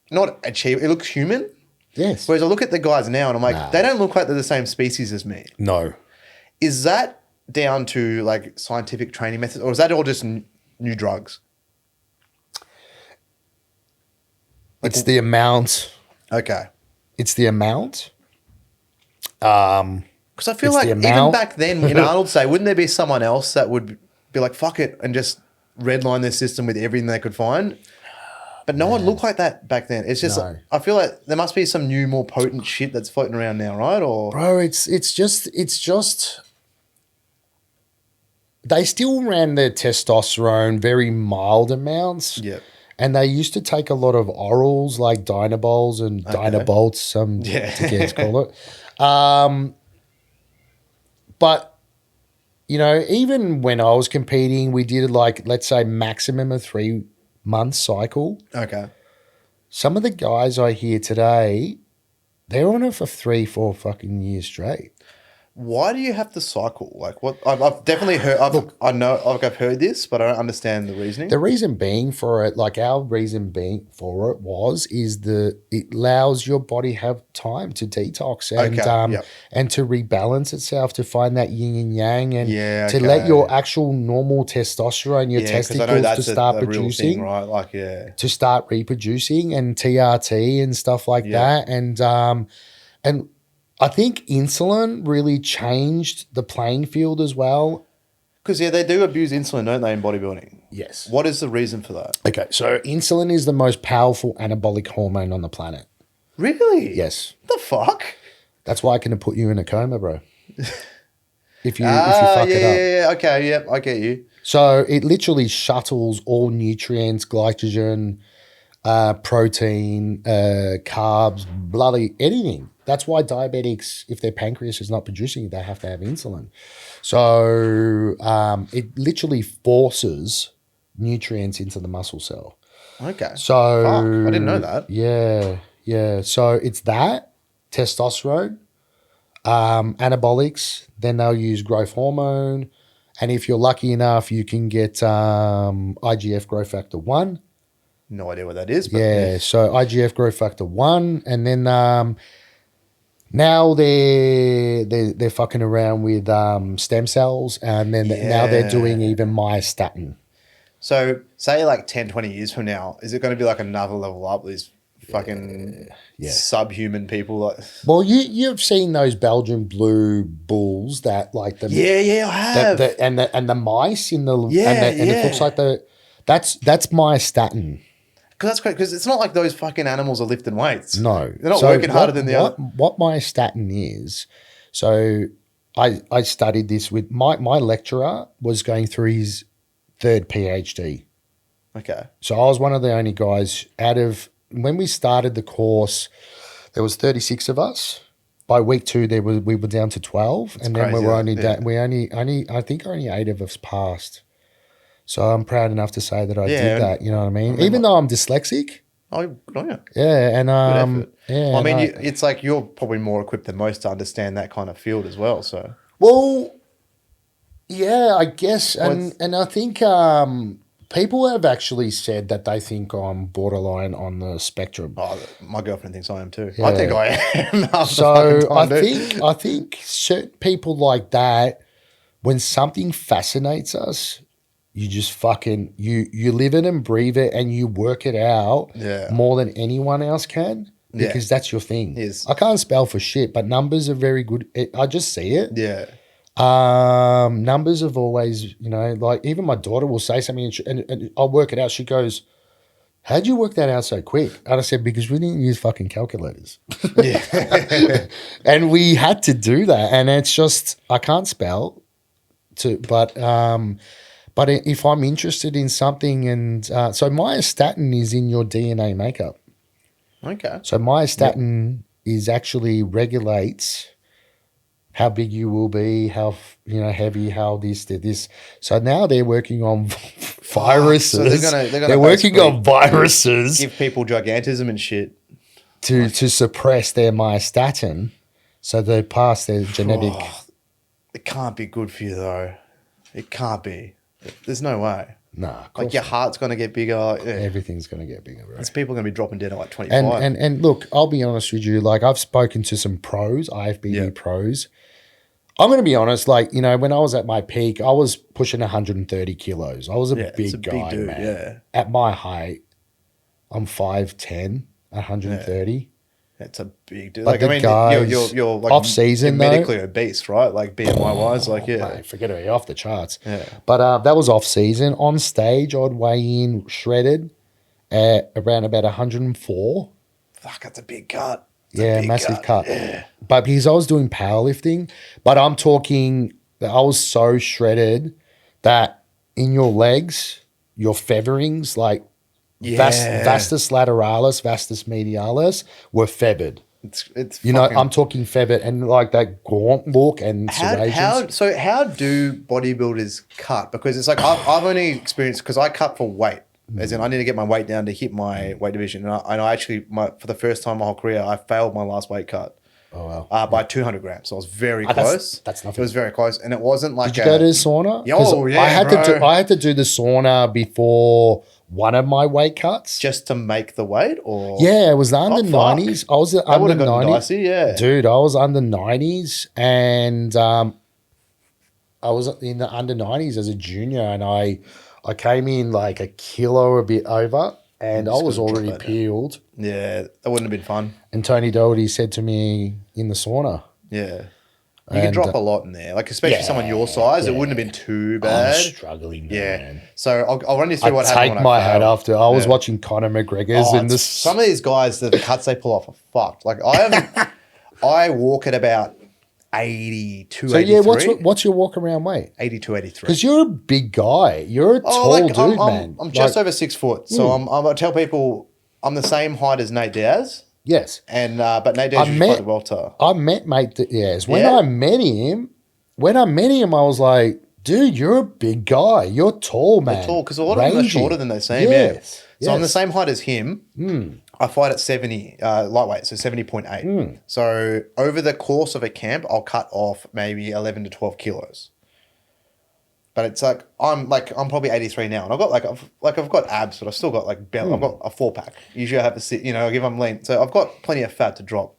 not achievable. It looks human. Yes. Whereas I look at the guys now and I'm like, they don't look like they're the same species as me. No. Is that down to like scientific training methods, or is that all just new drugs? It's the amount. Okay. It's the amount. Because I feel like even back then in Arnold's day, wouldn't there be someone else that would be like, fuck it, and just redline their system with everything they could find? But no one looked like that back then. It's just, I feel like there must be some new, more potent shit that's floating around now, right? Or bro, it's just they still ran their testosterone very mild amounts. Yeah. And they used to take a lot of orals like Dynabols and Dynabolts, some kids call it. But, you know, even when I was competing, we did like, let's say, maximum of 3 month cycle. Okay. Some of the guys I hear today, they're on it for 3-4 fucking years straight. Why do you have to cycle? Like what? I've definitely heard. I've heard this, but I don't understand the reasoning. The reason being for it, like our reason being for it is it allows your body have time to detox and to rebalance itself, to find that yin and yang, and to let your actual normal testosterone, your testicles to start producing, thing, right? Like to start reproducing, and TRT and stuff like that, and I think insulin really changed the playing field as well. Because, they do abuse insulin, don't they, in bodybuilding? Yes. What is the reason for that? Okay, so insulin is the most powerful anabolic hormone on the planet. Really? Yes. What the fuck? That's why I can put you in a coma, bro. if you fuck it up. Yeah, okay, yep, I get you. So it literally shuttles all nutrients, glycogen, protein, carbs, bloody anything. That's why diabetics, if their pancreas is not producing it, they have to have insulin. So it literally forces nutrients into the muscle cell. Okay. So fuck, I didn't know that. Yeah. So it's that, testosterone, anabolics, then they'll use growth hormone. And if you're lucky enough, you can get IGF growth factor 1. No idea what that is. But so IGF growth factor 1, and then now they're fucking around with stem cells, and then now they're doing even myostatin. So say like 10, 20 years from now, is it going to be like another level up with these fucking subhuman people? Like, well, you've seen those Belgian blue bulls that like the I have and the mice in the and it looks like that's myostatin. Because that's great, because it's not like those fucking animals are lifting weights. No. They're not working harder than the other. What myostatin is, so I studied this with my lecturer was going through his 3rd PhD. Okay. So I was one of the only guys out of, when we started the course, there was 36 of us. By week 2, we were down to 12. That's and then crazy, we were only, I think only 8 of us passed. So I'm proud enough to say that I did that. You know what I mean? Even though I'm dyslexic. Oh, good on you. Yeah, and I mean, it's like you're probably more equipped than most to understand that kind of field as well. So, well, yeah, I guess, and I think people have actually said that they think I'm borderline on the spectrum. Oh, my girlfriend thinks I am too. Yeah. I think I am. So I think certain people like that, when something fascinates us, you just fucking you live it and breathe it, and you work it out more than anyone else can, because that's your thing. Yes. I can't spell for shit, but numbers are very good. I just see it. Yeah. Numbers have always, like even my daughter will say something and I'll work it out. She goes, "How'd you work that out so quick?" And I said, "Because we didn't use fucking calculators." Yeah. And we had to do that. And it's just, I can't spell but if I'm interested in something, and so myostatin is in your DNA makeup. Okay. So myostatin is actually regulates how big you will be, how heavy, how this. So now they're working on viruses. So they're gonna working basically on viruses give people gigantism and shit. to suppress their myostatin, so they pass their genetic. It can't be good for you though. It can't be. There's no way. Nah, like your heart's gonna get bigger. Yeah. Everything's gonna get bigger, bro. There's people gonna be dropping dead at like 25. And look, I'll be honest with you. Like I've spoken to some pros, IFBB pros. I'm gonna be honest. Like when I was at my peak, I was pushing 130 kilos. I was a big guy, dude, man. Yeah. At my height, I'm 5'10", 130. That's a big dude. But Like, I mean, guys, you're like off season, you're medically obese, right? Like BMI wise, like Mate, forget it, off the charts. Yeah. But that was off season. On stage, I'd weigh in shredded at around about 104. Fuck, that's a big cut. Massive cut. Yeah. But because I was doing powerlifting, but I'm talking that I was so shredded that in your legs, your featherings, like vastus lateralis, vastus medialis, were feathered. It's I'm talking feathered and like that gaunt look and serrations. How do bodybuilders cut? Because it's like I've only experienced, because I cut for weight. As in, I need to get my weight down to hit my weight division. And I actually, for the first time in my whole career, I failed my last weight cut. Oh, wow. By 200 grams. So I was very close. That's nothing. It was very close. And it wasn't like Did you go to the sauna? I had to do the sauna before one of my weight cuts. Just to make the weight? Or yeah, it was the under 90s. I was under 90s. Dicey, yeah. Dude, I was under 90s and I was in the under 90s as a junior and I came in like a kilo a bit over and I was already peeled. Yeah, that wouldn't have been fun. And Tony Doherty said to me in the sauna. Yeah. You can drop a lot in there. Like, especially someone your size, it wouldn't have been too bad. I'm struggling, man. Yeah. So I'll run you through what happened. Take my hat off. I was watching Conor McGregor's in this. Some of these guys, the cuts they pull off are fucked. Like, I walk at about 82, so 83. Yeah, what's your walk around weight? 82, 83. Because you're a big guy. You're a tall dude, man. I'm just over 6 foot. So I tell people I'm the same height as Nate Diaz. Yes. And but Nate Diaz usually fight welter. I met Nate Diaz. When I met him, I was like, dude, you're a big guy. You're tall, man. They're tall, because a lot of them are shorter than they seem. Yes. Yeah. So I'm the same height as him. I fight at 70, lightweight, so 70.8. So over the course of a camp, I'll cut off maybe 11 to 12 kilos. But it's like I'm probably 83 now, and I've got abs, but I've still got like belly. I've got a 4-pack. Usually I have I give them lean, so I've got plenty of fat to drop.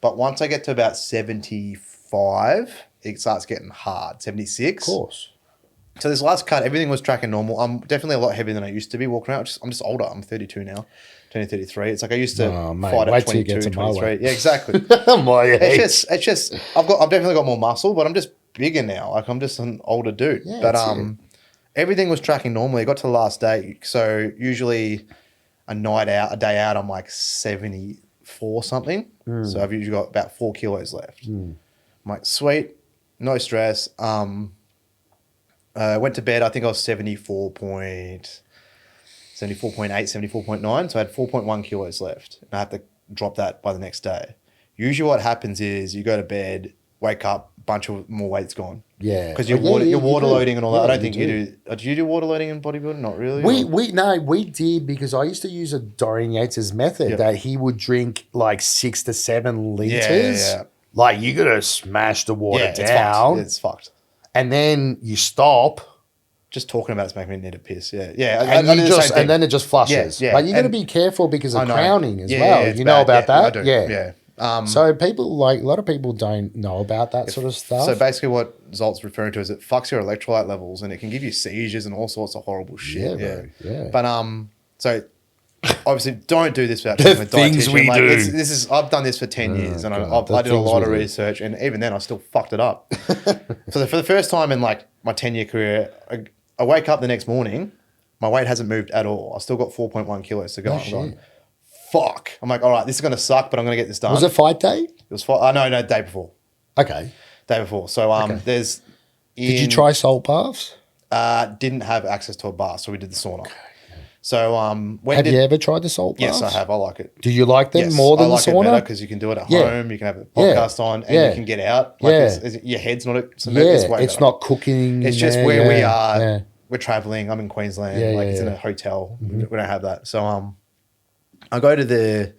But once I get to about 75, it starts getting hard. 76, of course. So this last cut, everything was tracking normal. I'm definitely a lot heavier than I used to be walking around. I'm just older. I'm 32 now. 33. It's like I used to fight at 22, 23. Yeah, exactly. My age. It's just I've definitely got more muscle, but I'm just bigger now. Like I'm just an older dude. Yeah, but everything was tracking normally. I got to the last day. So usually a day out, I'm like 74 something. So I've usually got about 4 kilos left. I'm like, sweet, no stress. Went to bed, I think I was 74.8, 74.9. So I had 4.1 kilos left. And I had to drop that by the next day. Usually what happens is you go to bed, wake up, bunch of more weight's gone. Yeah. Because you're water loading and all that. I don't think you do. Do you do water loading in bodybuilding? Not really. We did, because I used to use a Dorian Yates' method that he would drink like 6 to 7 liters. Yeah. Like you gotta smash the water down. It's fucked. And then you stop. Just talking about it's making me need a piss. Yeah. Yeah. And then it just flushes. Yeah. But you got to be careful because of crowning as well. You know about that? I do. Yeah. So people a lot of people don't know about that sort of stuff. So basically what Zolt's referring to is it fucks your electrolyte levels and it can give you seizures and all sorts of horrible shit. Yeah. But so obviously don't do this without checking with things we do. I've done this for 10 years and I did a lot of research, and even then I still fucked it up. So for the first time in like my 10-year career, I wake up the next morning, my weight hasn't moved at all. I still got 4.1 kilos to go. I'm going, fuck. I'm like, all right, this is going to suck, but I'm going to get this done. Was it fight day? It was fight. No, day before. Okay. Day before. So there's. Did you try salt baths? Didn't have access to a bath, so we did the sauna. Okay. So Have you ever tried the salt Yes, baths? I have. I like it. Do you like them more than I like the it sauna? better because you can do it at home. You can have a podcast on, and you can get out. Like your head's not. It's way it's better. not cooking. It's just where we are. Yeah. We're traveling. I'm in Queensland. It's in a hotel. We don't have that. So I go to the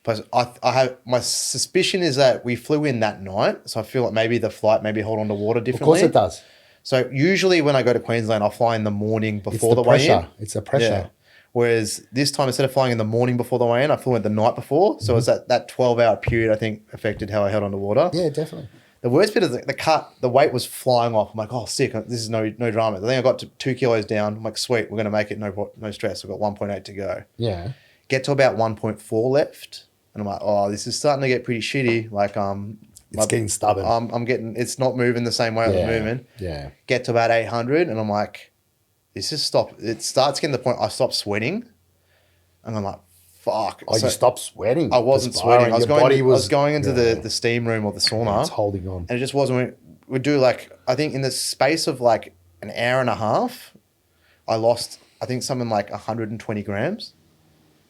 place. I have my suspicion is that we flew in that night, so I feel like maybe the flight maybe hold on to water differently. Of course it does. So usually when I go to Queensland, I'll fly in the morning before the weigh-in. It's the pressure. Yeah. Whereas this time, instead of flying in the morning before the weigh-in, I flew in the night before. So it was that 12-hour period, I think, affected how I held on to water. Yeah, definitely. The worst bit is the weight was flying off. I'm like, oh, sick. This is no drama. I think I got to 2 kilos down. I'm like, sweet, we're going to make it, no stress. I've got 1.8 to go. Yeah. Get to about 1.4 left. And I'm like, oh, this is starting to get pretty shitty. Like, it's getting stubborn. It's not moving the same way I was moving. Yeah. Get to about 800 and I'm like, this is stop. It starts getting to the point I stop sweating. And I'm like, fuck. Oh, so you stopped sweating? I wasn't sweating. I was going into the steam room or the sauna. It's holding on. And it just wasn't. We'd do like, I think in the space of like an hour and a half, I lost, I think something like 120 grams,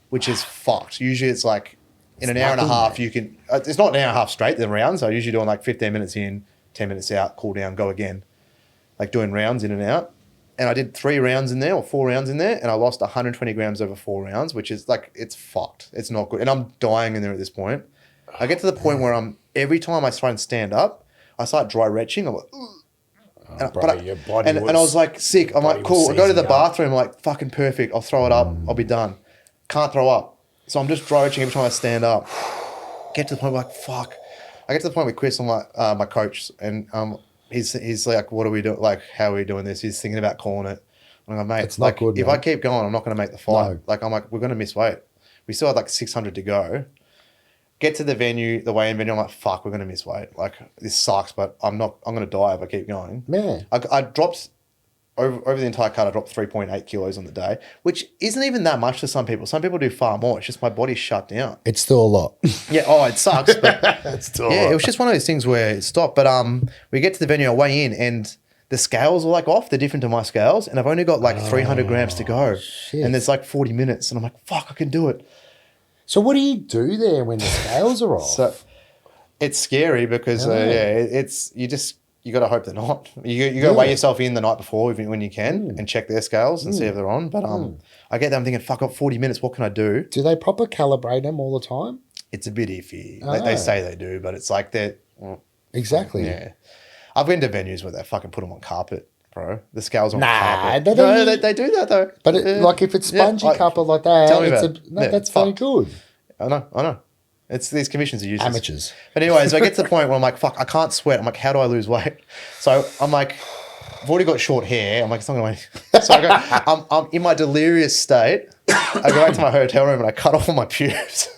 which is fucked. Usually it's like in an hour and a half, you can, it's not an hour and a half straight, the rounds. I'm usually doing like 15 minutes in, 10 minutes out, cool down, go again. Like doing rounds in and out. And I did 3 rounds in there or 4 rounds in there and I lost 120 grams over 4 rounds, which is like, it's fucked. It's not good. And I'm dying in there at this point. I get to the point where every time I try and stand up, I start dry retching. I'm like, and I was like sick. I'm like, cool. I go to the bathroom. I'm like, fucking perfect. I'll throw it up. I'll be done. Can't throw up. So I'm just dry retching every time I stand up. Get to the point where like, fuck. I get to the point with Chris, I'm like, my coach, and he's like, what are we doing? Like, how are we doing this? He's thinking about calling it. I'm like, mate, it's not good. If I keep going, I'm not going to make the fight. No. Like, I'm like, we're going to miss weight. We still had like 600 to go. Get to the venue, the weigh-in venue. I'm like, fuck, we're going to miss weight. Like, this sucks, but I'm going to die if I keep going. Man. I dropped, over the entire cut, I dropped 3.8 kilos on the day, which isn't even that much to some people. Some people do far more. It's just my body's shut down. It's still a lot. Yeah, oh, it sucks. But it's still a lot. It was just one of those things where it stopped. But we get to the venue, I weigh in, and the scales are like off. They're different to my scales. And I've only got like 300 grams to go. Shit. And there's like 40 minutes. And I'm like, fuck, I can do it. So what do you do there when the scales are off? So it's scary because it's you got to hope they're not. You got to weigh yourself in the night before when you can and check their scales and see if they're on. But I get them thinking, fuck, I've got 40 minutes. What can I do? Do they proper calibrate them all the time? It's a bit iffy. They say they do, but it's like they're exactly. Yeah, I've been to venues where they fucking put them on carpet. Bro, the scales on carpet. They do that though. But like if it's spongy carpet like that, tell me about that's very good. I know. It's these commissions are useless. Amateurs. But anyways, I get to the point where I'm like, fuck, I can't sweat. I'm like, how do I lose weight? So I'm like, I've already got short hair. I'm like, it's not going to. So I go, I'm in my delirious state. I go back to my hotel room and I cut off all my pubes.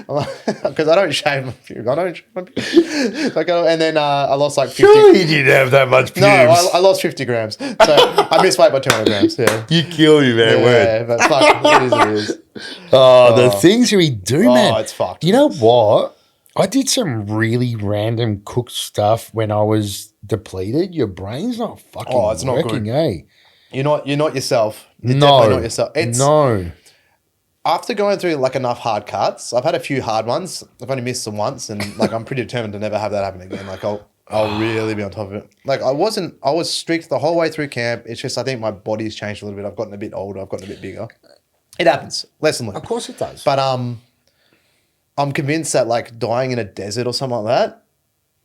Because I don't shave my pubes. And then I lost like 50. Sure you didn't have that much pubes. No, I lost 50 grams. So I missed weight by 200 grams. Yeah. You kill me, man. Yeah, but fuck, it is. The things we do, man. Oh, it's fucked. You know what? I did some really random cooked stuff when I was depleted. Your brain's not fucking it's working, not good. eh? You're not yourself. You're definitely not yourself. No. After going through like enough hard cuts, I've had a few hard ones. I've only missed them once, and like I'm pretty determined to never have that happen again. Like I'll really be on top of it. Like I was strict the whole way through camp. It's just I think my body's changed a little bit. I've gotten a bit older. I've gotten a bit bigger. It happens. Lesson learned. Of course it does. But I'm convinced that like dying in a desert or something like that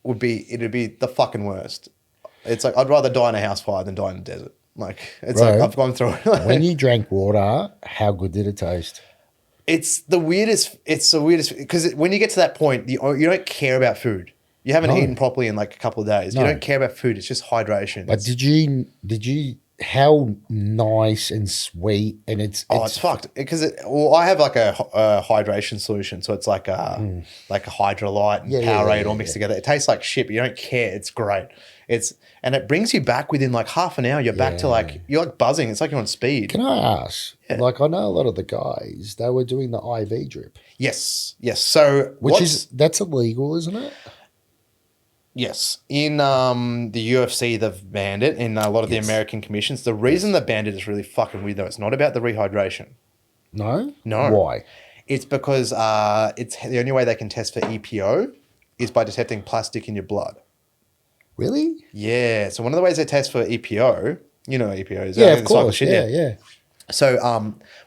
it'd be the fucking worst. It's like I'd rather die in a house fire than die in a desert. Like it's like I've gone through it. When you drank water, how good did it taste? It's the weirdest because when you get to that point, you don't care about food. You haven't eaten properly in like a couple of days. No. You don't care about food. It's just hydration. But did you? How nice and sweet, and it's fucked because I have like a hydration solution, so it's like a Hydrolite and Powerade all mixed together. It tastes like shit, but you don't care. It's great. And it brings you back within like half an hour. You're back to like you're like buzzing. It's like you're on speed. Can I ask? Yeah. Like I know a lot of the guys they were doing the IV drip. Yes. So that's illegal, isn't it? Yes. In the UFC, they've banned it. In a lot of the American commissions. The reason they banned it is really fucking weird, though. It's not about the rehydration. No? No. Why? It's because it's the only way they can test for EPO is by detecting plastic in your blood. Really? Yeah. So one of the ways they test for EPO, you know what EPO is. Yeah, of course. Yeah. So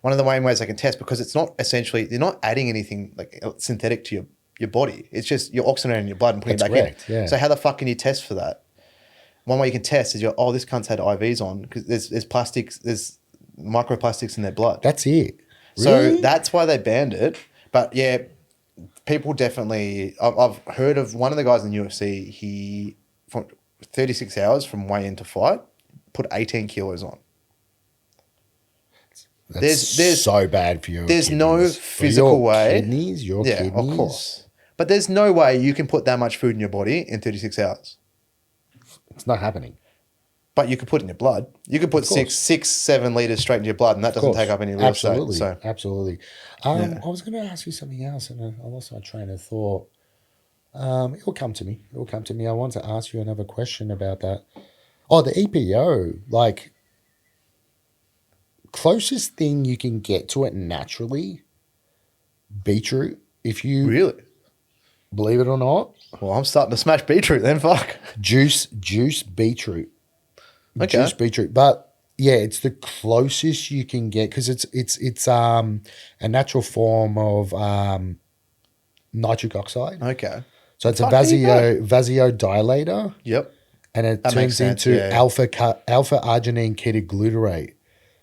one of the main ways they can test, because it's not essentially, they're not adding anything like synthetic to your body. It's just you're oxygenating your blood and putting That's it back correct, in. yeah. So how the fuck can you test for that? One way you can test is this cunt's had IVs on, because there's plastics, there's microplastics in their blood. That's it. So Really? that's why they banned it. But yeah, people definitely, I've heard of one of the guys in the UFC, he, from 36 hours from weigh in to fight, put 18 kilos on. That's so bad for you. There's no physical way. Your kidneys. Of course. But there's no way you can put that much food in your body in 36 hours. It's not happening. But you could put it in your blood. You could put 7 liters straight into your blood, and that doesn't take up any real Absolutely. estate. So. Absolutely. I was going to ask you something else, and I lost my train of thought. It'll come to me. I want to ask you another question about that. Oh, the EPO, like, closest thing you can get to it naturally, beetroot. If you Really? believe it or not, Well, I'm starting to smash beetroot then, fuck. juice beetroot. Okay. Juice beetroot. But yeah, it's the closest you can get, because it's a natural form of nitric oxide. Okay. So it's a Fuck, there you go. vasodilator, Yep. and it That makes turns sense, into yeah. alpha arginine ketoglutarate.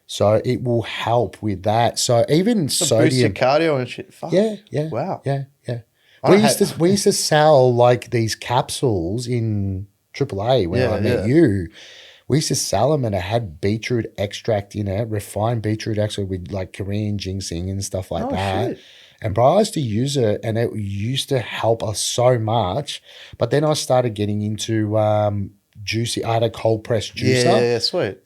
So it will help with that. So even Boost your sodium. cardio and shit. Fuck. Yeah. Wow. Yeah. I We don't used to sell like these capsules in AAA when I met you. We used to sell them, and it had beetroot extract in it, refined beetroot extract with like Korean ginseng and stuff like that. Shit. And bro, I used to use it, and it used to help us so much. But then I started getting into juicy. I had a cold pressed juicer. Yeah, sweet.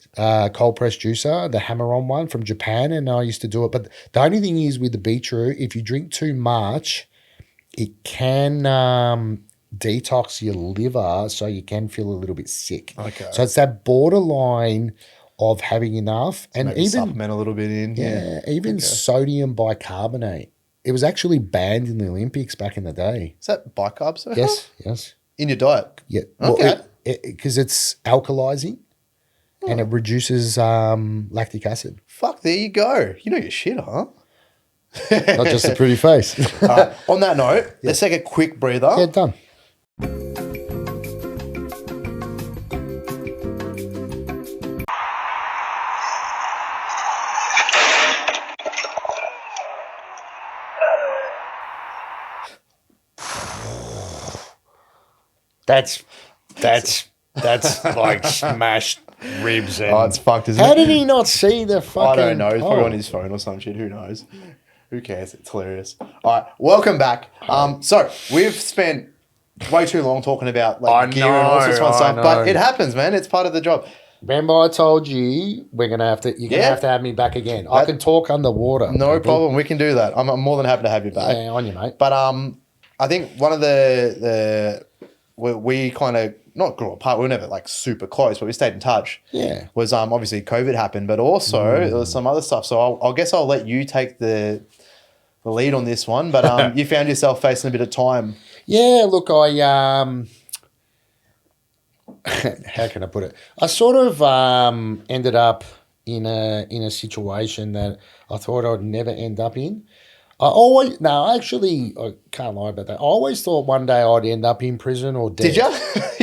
Cold pressed juicer, the hammer-on one from Japan, and I used to do it. But the only thing is with the beetroot, if you drink too much, it can detox your liver, so you can feel a little bit sick. Okay. So it's that borderline of having enough, and Maybe even supplement a little bit in. even sodium bicarbonate. It was actually banned in the Olympics back in the day. Is that bicarb? So Yes. in your diet? Yeah. Okay. Because it's alkalizing, and it reduces lactic acid. Fuck, there you go. You know your shit, huh? Not just a pretty face. On that note, let's take a quick breather. Yeah, done. That's like smashed ribs. And Oh, it's fucked, isn't how it? did he not see the fucking? I don't know. He's probably on his phone or some shit. Who knows? Who cares? It's hilarious. All right, welcome back. So we've spent way too long talking about like gear and all sorts of fun stuff, but it happens, man. It's part of the job. Remember, I told you you're gonna have to have me back again. I can talk underwater. No problem. We can do that. I'm more than happy to have you back. Yeah, on you, mate. But I think one of we kind of not grew apart. We were never like super close, but we stayed in touch. Yeah. Was obviously COVID happened, but also there was some other stuff. So I guess I'll let you take the lead on this one. But you found yourself facing a bit of time. Yeah, look, I how can I put it? I sort of ended up in a situation that I thought I'd never end up in. I can't lie about that. I always thought one day I'd end up in prison or dead. Did you?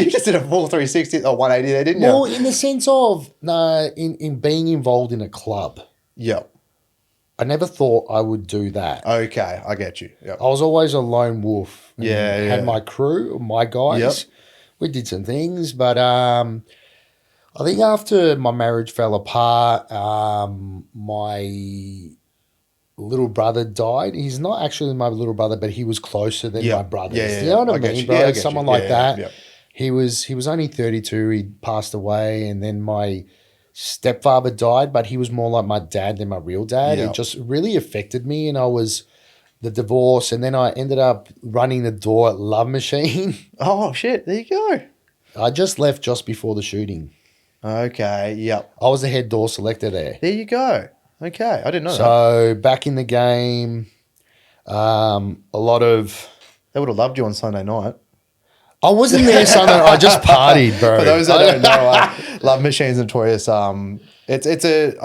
You just did a full 360 or 180 there, didn't you? Well, in the sense of in being involved in a club. Yep. I never thought I would do that. Okay, I get you. Yep. I was always a lone wolf. Yeah, Had my crew, my guys. Yep. We did some things, but I think after my marriage fell apart, my little brother died. He's not actually my little brother, but he was closer than my brothers. Yeah, you know what I get mean, you. bro? Yeah, I get Someone you. like Yeah, that. yeah. He was only 32. He passed away, and then my stepfather died, but he was more like my dad than my real dad. Yeah. It just really affected me, and I was the divorce, and then I ended up running the door at Love Machine. Oh, shit. There you go. I just left just before the shooting. Okay. Yep. I was the head door selector there. There you go. Okay. I didn't know that. So back in the game, a lot of... They would have loved you on Sunday night. I wasn't there Sunday. I just partied, bro. For those that don't know, Love Machine's notorious. I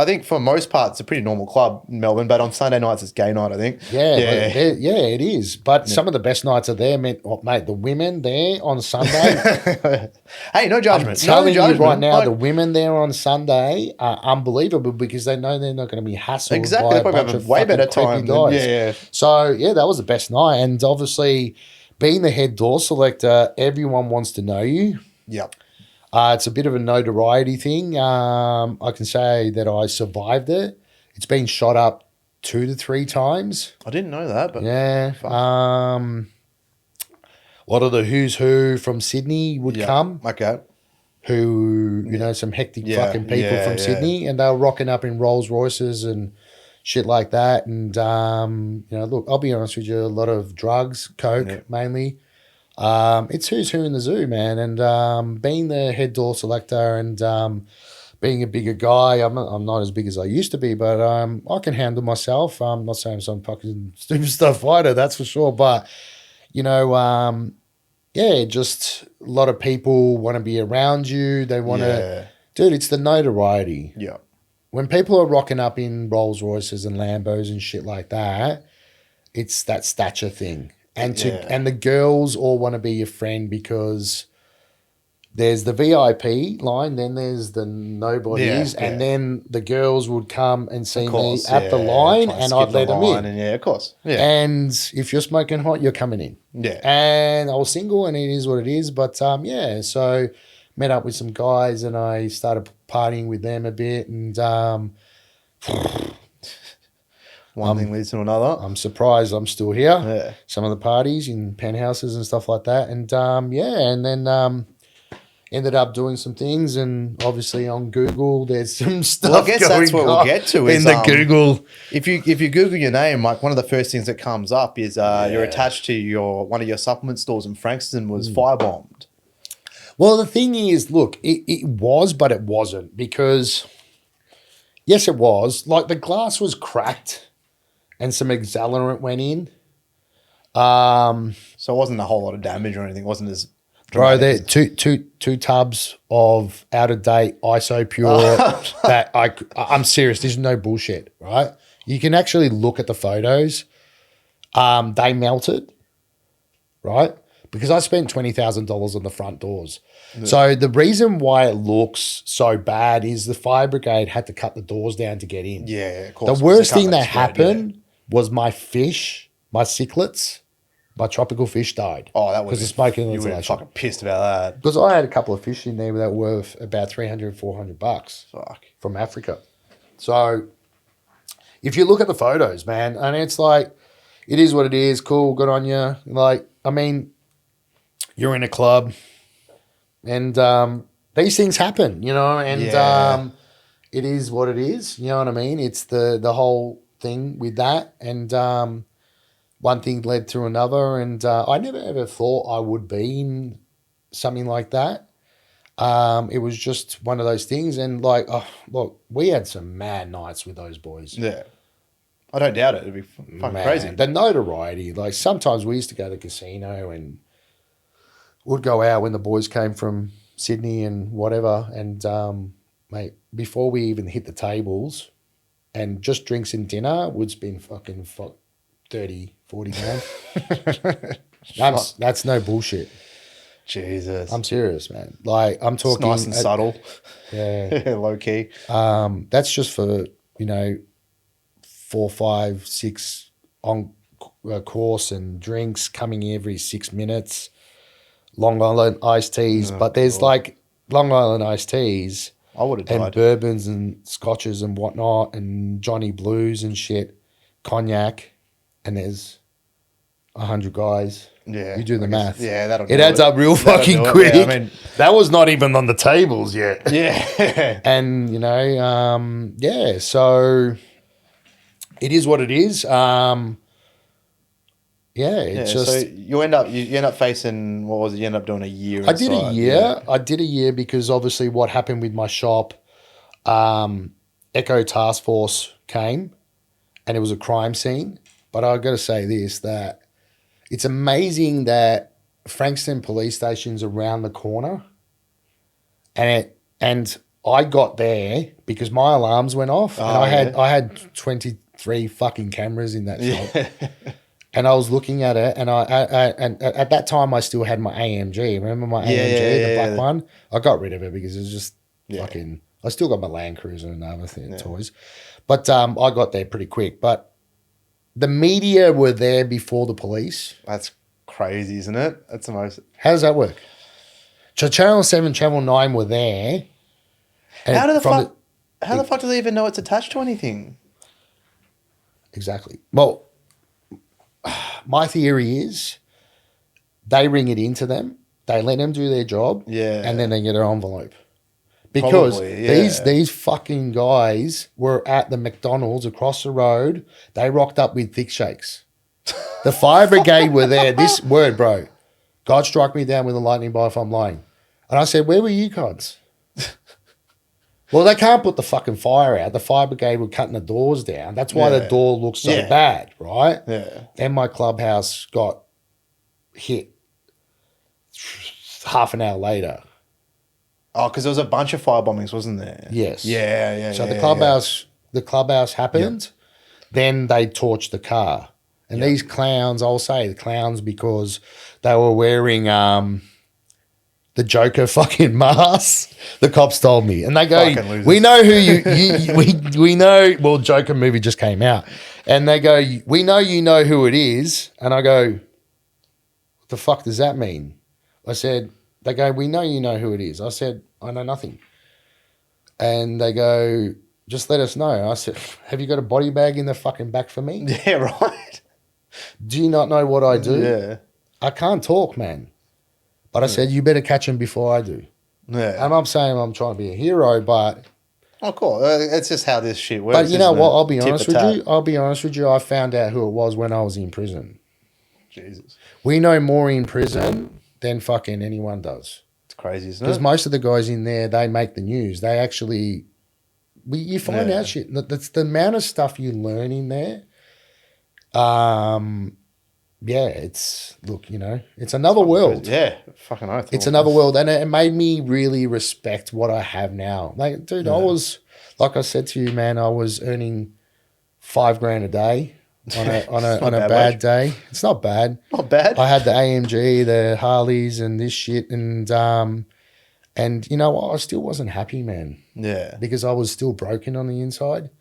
think for most part, it's a pretty normal club in Melbourne, but on Sunday nights, it's gay night, I think. Yeah, it is. But some of the best nights are there, mate. The women there on Sunday. Hey, no judgment. I'm telling you right now, Like, the women there on Sunday are unbelievable because they know they're not going to be hassled exactly. by They a probably bunch have of a way fucking better creepy time. guys. So, yeah, that was the best night. And obviously, being the head door selector, everyone wants to know you. Yep. It's a bit of a notoriety thing. I can say that I survived it. It's been shot up 2 to 3 times. I didn't know that, but Yeah. A lot of the who's who from Sydney would come. Okay. Who, some hectic fucking people from Sydney, and they were rocking up in Rolls Royces and shit like that. And, look, I'll be honest with you, a lot of drugs, coke mainly. It's who's who in the zoo, man. And being the head door selector and being a bigger guy, I'm not as big as I used to be, but I can handle myself. I'm not saying I'm some fucking superstar fighter, that's for sure. But, just a lot of people want to be around you. They want to... Dude, it's the notoriety. Yeah. When people are rocking up in Rolls Royces and Lambos and shit like that, it's that stature thing. And and the girls all want to be your friend because there's the VIP line, then there's the nobodies, and then the girls would come and see me at the line, and I'd let them in. And of course. Yeah. And if you're smoking hot, you're coming in. Yeah. And I was single, and it is what it is. But so met up with some guys, and I started partying with them a bit, and one thing leads to another. I'm surprised I'm still here. Yeah. Some of the parties in penthouses and stuff like that. And and then ended up doing some things, and obviously on Google there's some stuff. Well, I guess that's what we'll get to in the Google. If you Google your name, like one of the first things that comes up is you're attached to one of your supplement stores in Frankston was firebombed. Well, the thing is, look, it was, but it wasn't, because yes, it was. Like the glass was cracked and some accelerant went in. So it wasn't a whole lot of damage or anything. It wasn't as bro, there two tubs of out of date ISO pure that I'm serious. There's no bullshit, right? You can actually look at the photos. They melted, right? Because I spent $20,000 on the front doors. Yeah. So the reason why it looks so bad is the fire brigade had to cut the doors down to get in. Yeah, of course. The worst thing that happened was my fish, my cichlids, my tropical fish died. Oh, that was because of smoking insulation. You were fucking pissed about that. Because I had a couple of fish in there that were worth about $300, $400 from Africa. So if you look at the photos, man, and it's like, it is what it is. Cool, good on you. Like, I mean, you're in a club, and these things happen, and it is what it is. You know what I mean? It's the whole thing with that, and one thing led to another, and I never ever thought I would be in something like that. It was just one of those things, and like, look, we had some mad nights with those boys. Yeah. I don't doubt it. It'd be fucking crazy. The notoriety. Like, sometimes we used to go to the casino and would go out when the boys came from Sydney and whatever. And, mate, before we even hit the tables and just drinks and dinner would spend fucking 30, 40 grand. That's no bullshit. Jesus. I'm serious, man. Like, I'm talking. It's nice and subtle. Yeah. Low key. That's just for, 4, 5, 6 on course and drinks coming every 6 minutes. Long Island iced teas, but there's like Long Island iced teas. I would have died. And bourbons and scotches and whatnot and Johnny Blues and shit, cognac, and there's 100 guys. Yeah, you do the math. Yeah, that'll. It adds up real fucking quick. Yeah, I mean, that was not even on the tables yet. Yeah, and so it is what it is. Yeah, Yeah, it's just. so you end up facing, what was it? You end up doing a year. I did a inside. year. Yeah. I did a year because obviously what happened with my shop, Echo Task Force came, and it was a crime scene. But I got to say this, that it's amazing that Frankston Police Station's around the corner, and I got there because my alarms went off, and I had 23 fucking cameras in that shop. Yeah. And I was looking at it, and and at that time I still had my AMG. Remember my AMG, the black one? I got rid of it because it was just fucking. I still got my Land Cruiser and other toys, but I got there pretty quick. But the media were there before the police. That's crazy, isn't it? That's the most. How does that work? So Channel 7, Channel 9 were there. How the fuck do they even know it's attached to anything? Exactly. Well, my theory is they ring it into them, they let them do their job, and then they get an envelope. Because these fucking guys were at the McDonald's across the road. They rocked up with thick shakes. The fire brigade were there. This word, bro. God struck me down with a lightning bolt if I'm lying. And I said, where were you cunts? Well, they can't put the fucking fire out. The fire brigade were cutting the doors down. That's why the door looks so bad, right? Yeah. Then my clubhouse got hit half an hour later. Oh, because there was a bunch of fire bombings, wasn't there? Yes. Yeah. So the clubhouse happened. Then they torched the car. And these clowns, I'll say the clowns because they were wearing the Joker fucking mask. The cops told me. And they go, we know who we know. Well, Joker movie just came out. And they go, we know you know who it is. And I go, what the fuck does that mean? They go, we know you know who it is. I said, I know nothing. And they go, just let us know. I said, have you got a body bag in the fucking back for me? Yeah, right. Do you not know what I do? Yeah. I can't talk, man. But I said, you better catch him before I do. Yeah. And I'm saying I'm trying to be a hero, but... Oh, cool. It's just how this shit works. But you know what? I'll be honest with you. I found out who it was when I was in prison. Jesus. We know more in prison than fucking anyone does. It's crazy, isn't it? Because most of the guys in there, they make the news. They actually... you find out shit. That's the amount of stuff you learn in there. It's it's another world. Yeah, fucking oath. It's another world, and it made me really respect what I have now. Like, dude, I was, like I said to you, man, I was earning $5,000 a day on a bad day. It's not bad. Not bad. I had the AMG, the Harleys, and this shit, and you know what? I still wasn't happy, man. Yeah, because I was still broken on the inside.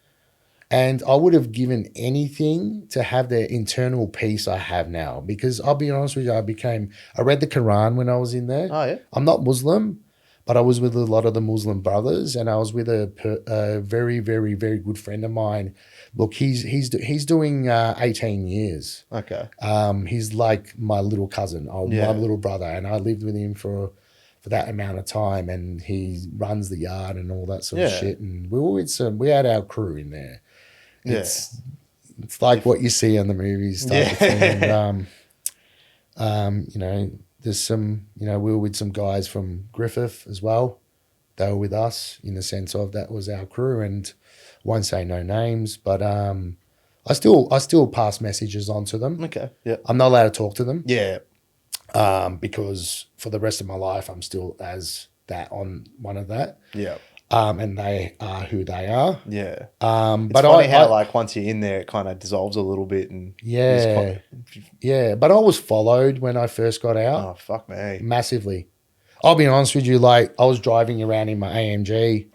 And I would have given anything to have the internal peace I have now. Because I'll be honest with you, I read the Quran when I was in there. Oh, yeah? I'm not Muslim, but I was with a lot of the Muslim brothers, and I was with a very, very, very good friend of mine. Look, he's doing 18 years. Okay. He's like my little cousin, my little brother, and I lived with him for that amount of time, and he runs the yard and all that sort of shit. And we had our crew in there. It's like what you see in the movies type of thing. And, there's some, we were with some guys from Griffith as well. They were with us in the sense of that was our crew, and won't say no names, but I still pass messages on to them. Okay. Yeah. I'm not allowed to talk to them. Yeah. Because for the rest of my life, I'm still as that on one of that. Yeah. And they are who they are. Yeah. But it's funny how once you're in there, it kind of dissolves a little bit. And but I was followed when I first got out. Oh, fuck me. Massively. I'll be honest with you, I was driving around in my AMG.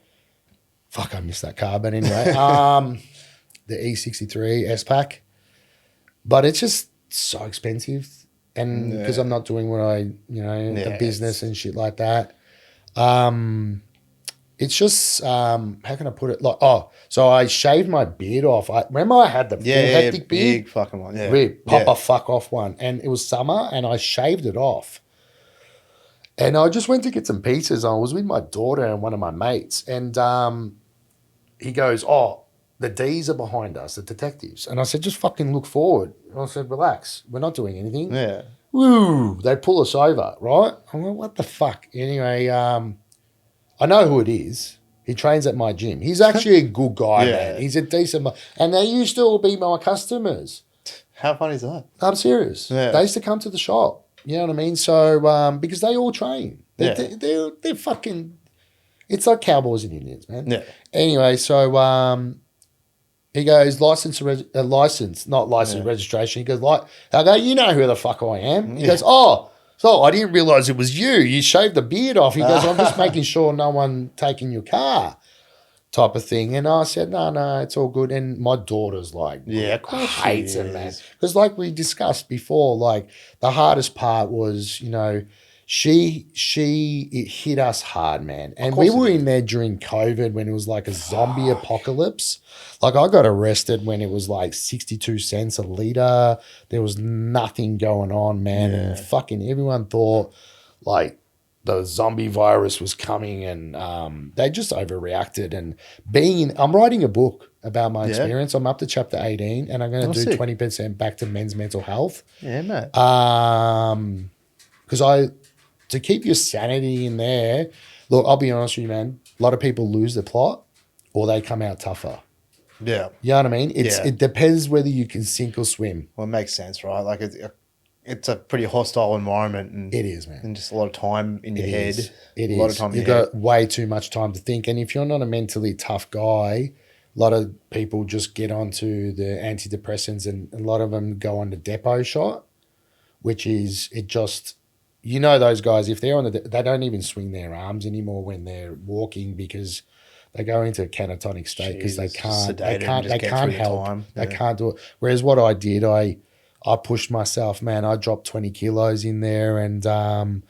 Fuck, I missed that car. But anyway, the E63 S-Pack. But it's just so expensive. And because I'm not doing what the business and shit like that. It's just, how can I put it? So I shaved my beard off. Remember I had the full hectic beard? Big fucking one. Yeah. Rip, pop a fuck off one. And it was summer and I shaved it off. And I just went to get some pizzas. I was with my daughter and one of my mates. And he goes, the D's are behind us, the detectives. And I said, just fucking look forward. And I said, relax. We're not doing anything. Yeah. Woo! They pull us over, right? I'm like, what the fuck? Anyway, I know who it is. He trains at my gym. He's actually a good guy, Yeah. man. He's a decent and they used to all be my customers. How funny is that? I'm serious. Yeah. They used to come to the shop. You know what I mean? So, because they all train. They're fucking, it's like cowboys and Indians, man. Yeah. Anyway, so he goes, license, not license, registration. He goes, I go, you know who the fuck I am? He goes, oh, so I didn't realize it was you. You shaved the beard off. He goes, I'm just making sure no one taking your car type of thing. And I said, no, it's all good. And my daughter's like, of course hates him, man. Because like we discussed before, like the hardest part was, you know, it hit us hard, man. And we were in there during COVID when it was like a zombie apocalypse. Like I got arrested when it was like 62 cents a litre. There was nothing going on, man. And fucking everyone thought like the zombie virus was coming and they just overreacted. And I'm writing a book about my experience. I'm up to chapter 18 and I'm going to do 20% back to men's mental health. Yeah, mate. Because to keep your sanity in there, look, I'll be honest with you, man. A lot of people lose the plot or they come out tougher. Yeah. You know what I mean? It depends whether you can sink or swim. Well, it makes sense, right? Like it's a pretty hostile environment. And it is, man. And just a lot of time in your head. It is. A lot of time in You've your head. got way too much time to think. And if you're not a mentally tough guy, a lot of people just get onto the antidepressants and a lot of them go on the depot shot, which is you know those guys, if they're they don't even swing their arms anymore when they're walking because they go into a catatonic state because they can't help. They can't do it. Whereas what I did, I pushed myself, man. I dropped 20 kilos in there and I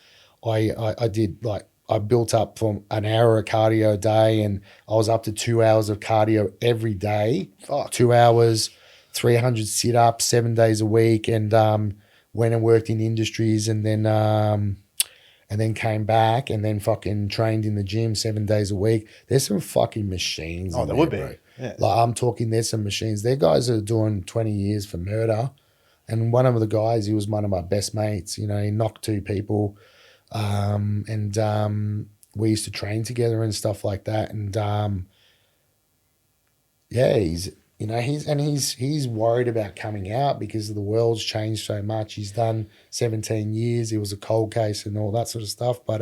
did like, I built up from an hour of cardio a day and I was up to 2 hours of cardio every day. 2 hours, 300 sit-ups, 7 days a week and went and worked in industries and then came back and then fucking trained in the gym 7 days a week. There's some fucking machines. Oh, there would be. Yeah. Like I'm talking, there's some machines. There guys are doing 20 years for murder. And one of the guys, he was one of my best mates. You know, he knocked 2 people. We used to train together and stuff like that. And he's worried about coming out because the world's changed so much. He's done 17 years. It was a cold case and all that sort of stuff. But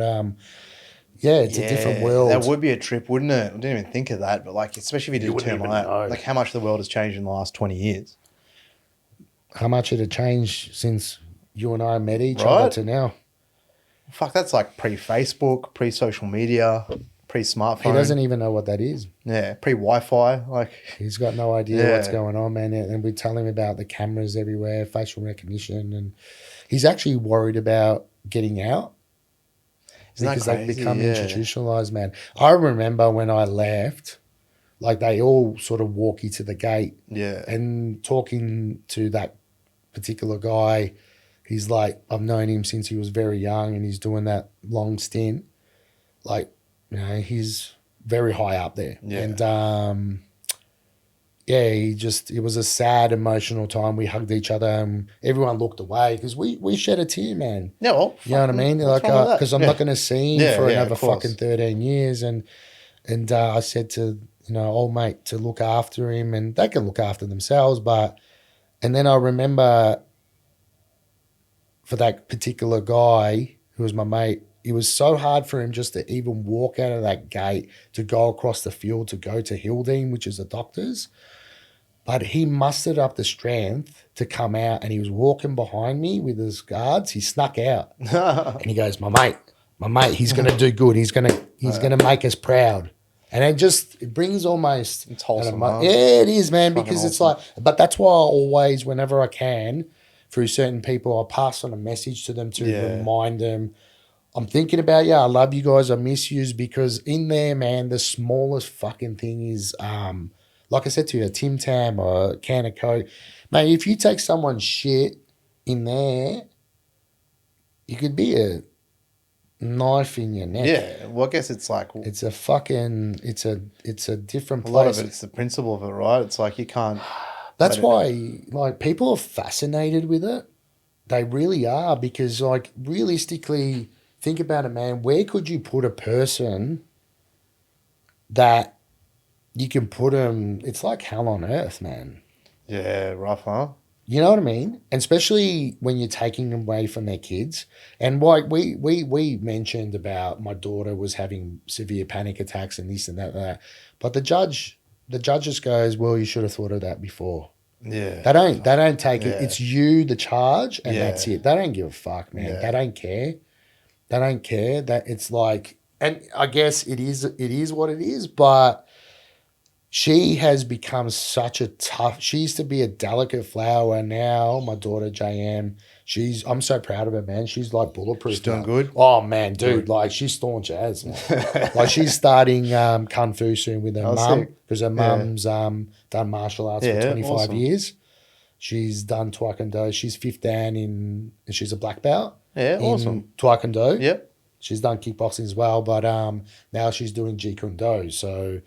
it's a different world. That would be a trip, wouldn't it? I didn't even think of that. But like, especially if you did a term like that, like how much the world has changed in the last 20 years. How much it had changed since you and I met each other to now. Fuck, that's like pre-Facebook, pre-social media, pre-smartphone. He doesn't even know what that is. Yeah, pre-Wi-Fi. Like he's got no idea what's going on, man. And we tell him about the cameras everywhere, facial recognition, and he's actually worried about getting out because they've become institutionalized, man. I remember when I left, like they all sort of walk you to the gate. Yeah. And talking to that particular guy, he's like, I've known him since he was very young and he's doing that long stint. Like, you know, he's very high up there. Yeah. And, it was a sad, emotional time. We hugged each other and everyone looked away because we shed a tear, man. Yeah, well, you know what I mean? Like, because I'm not going to see him for another fucking 13 years. And I said to, old mate to look after him and they can look after themselves. And then I remember for that particular guy who was my mate, it was so hard for him just to even walk out of that gate to go across the field to go to Hildene, which is a doctor's. But he mustered up the strength to come out and he was walking behind me with his guards. He snuck out and he goes, my mate, he's going to do good. He's going to make us proud. And it brings almost. It's wholesome. Yeah, it is, man, because it's like, but that's why I always, whenever I can, through certain people, I pass on a message to them to remind them, I'm thinking about you. I love you guys. I miss you because in there, man, the smallest fucking thing is, like I said to you, a Tim Tam or a can of Coke. Mate, if you take someone's shit in there, you could be a knife in your neck. Yeah. Well, I guess it's like It's a fucking, it's a different a place. lot of it's the principle of it, right? It's like you can't. That's why, like, people are fascinated with it. They really are, because, like, realistically, think about it, man. Where could you put a person that you can put them? It's like hell on earth, man. Yeah, rough, huh? You know what I mean? And especially when you're taking them away from their kids. And like we mentioned about my daughter was having severe panic attacks and this and that and that. But the judge just goes, well, you should have thought of that before. Yeah. They don't take it. Yeah. It's you, the charge, and Yeah. that's it. They don't give a fuck, man. Yeah. They don't care. They don't care. That it's like, and I guess it is what it is, but she has become such a tough. She used to be a delicate flower, and now my daughter JM, I'm so proud of her, man. She's like bulletproof. She's doing now. good? Oh man, dude, like she's staunch as, man. Like she's starting kung fu soon with her mum, sick. because her mum's done martial arts for 25 awesome. years. She's done Taekwondo. She's 5th Dan and she's a black belt. Yeah, in awesome. Taekwondo. Yep. She's done kickboxing as well, but now she's doing Jeet Kune Do. So,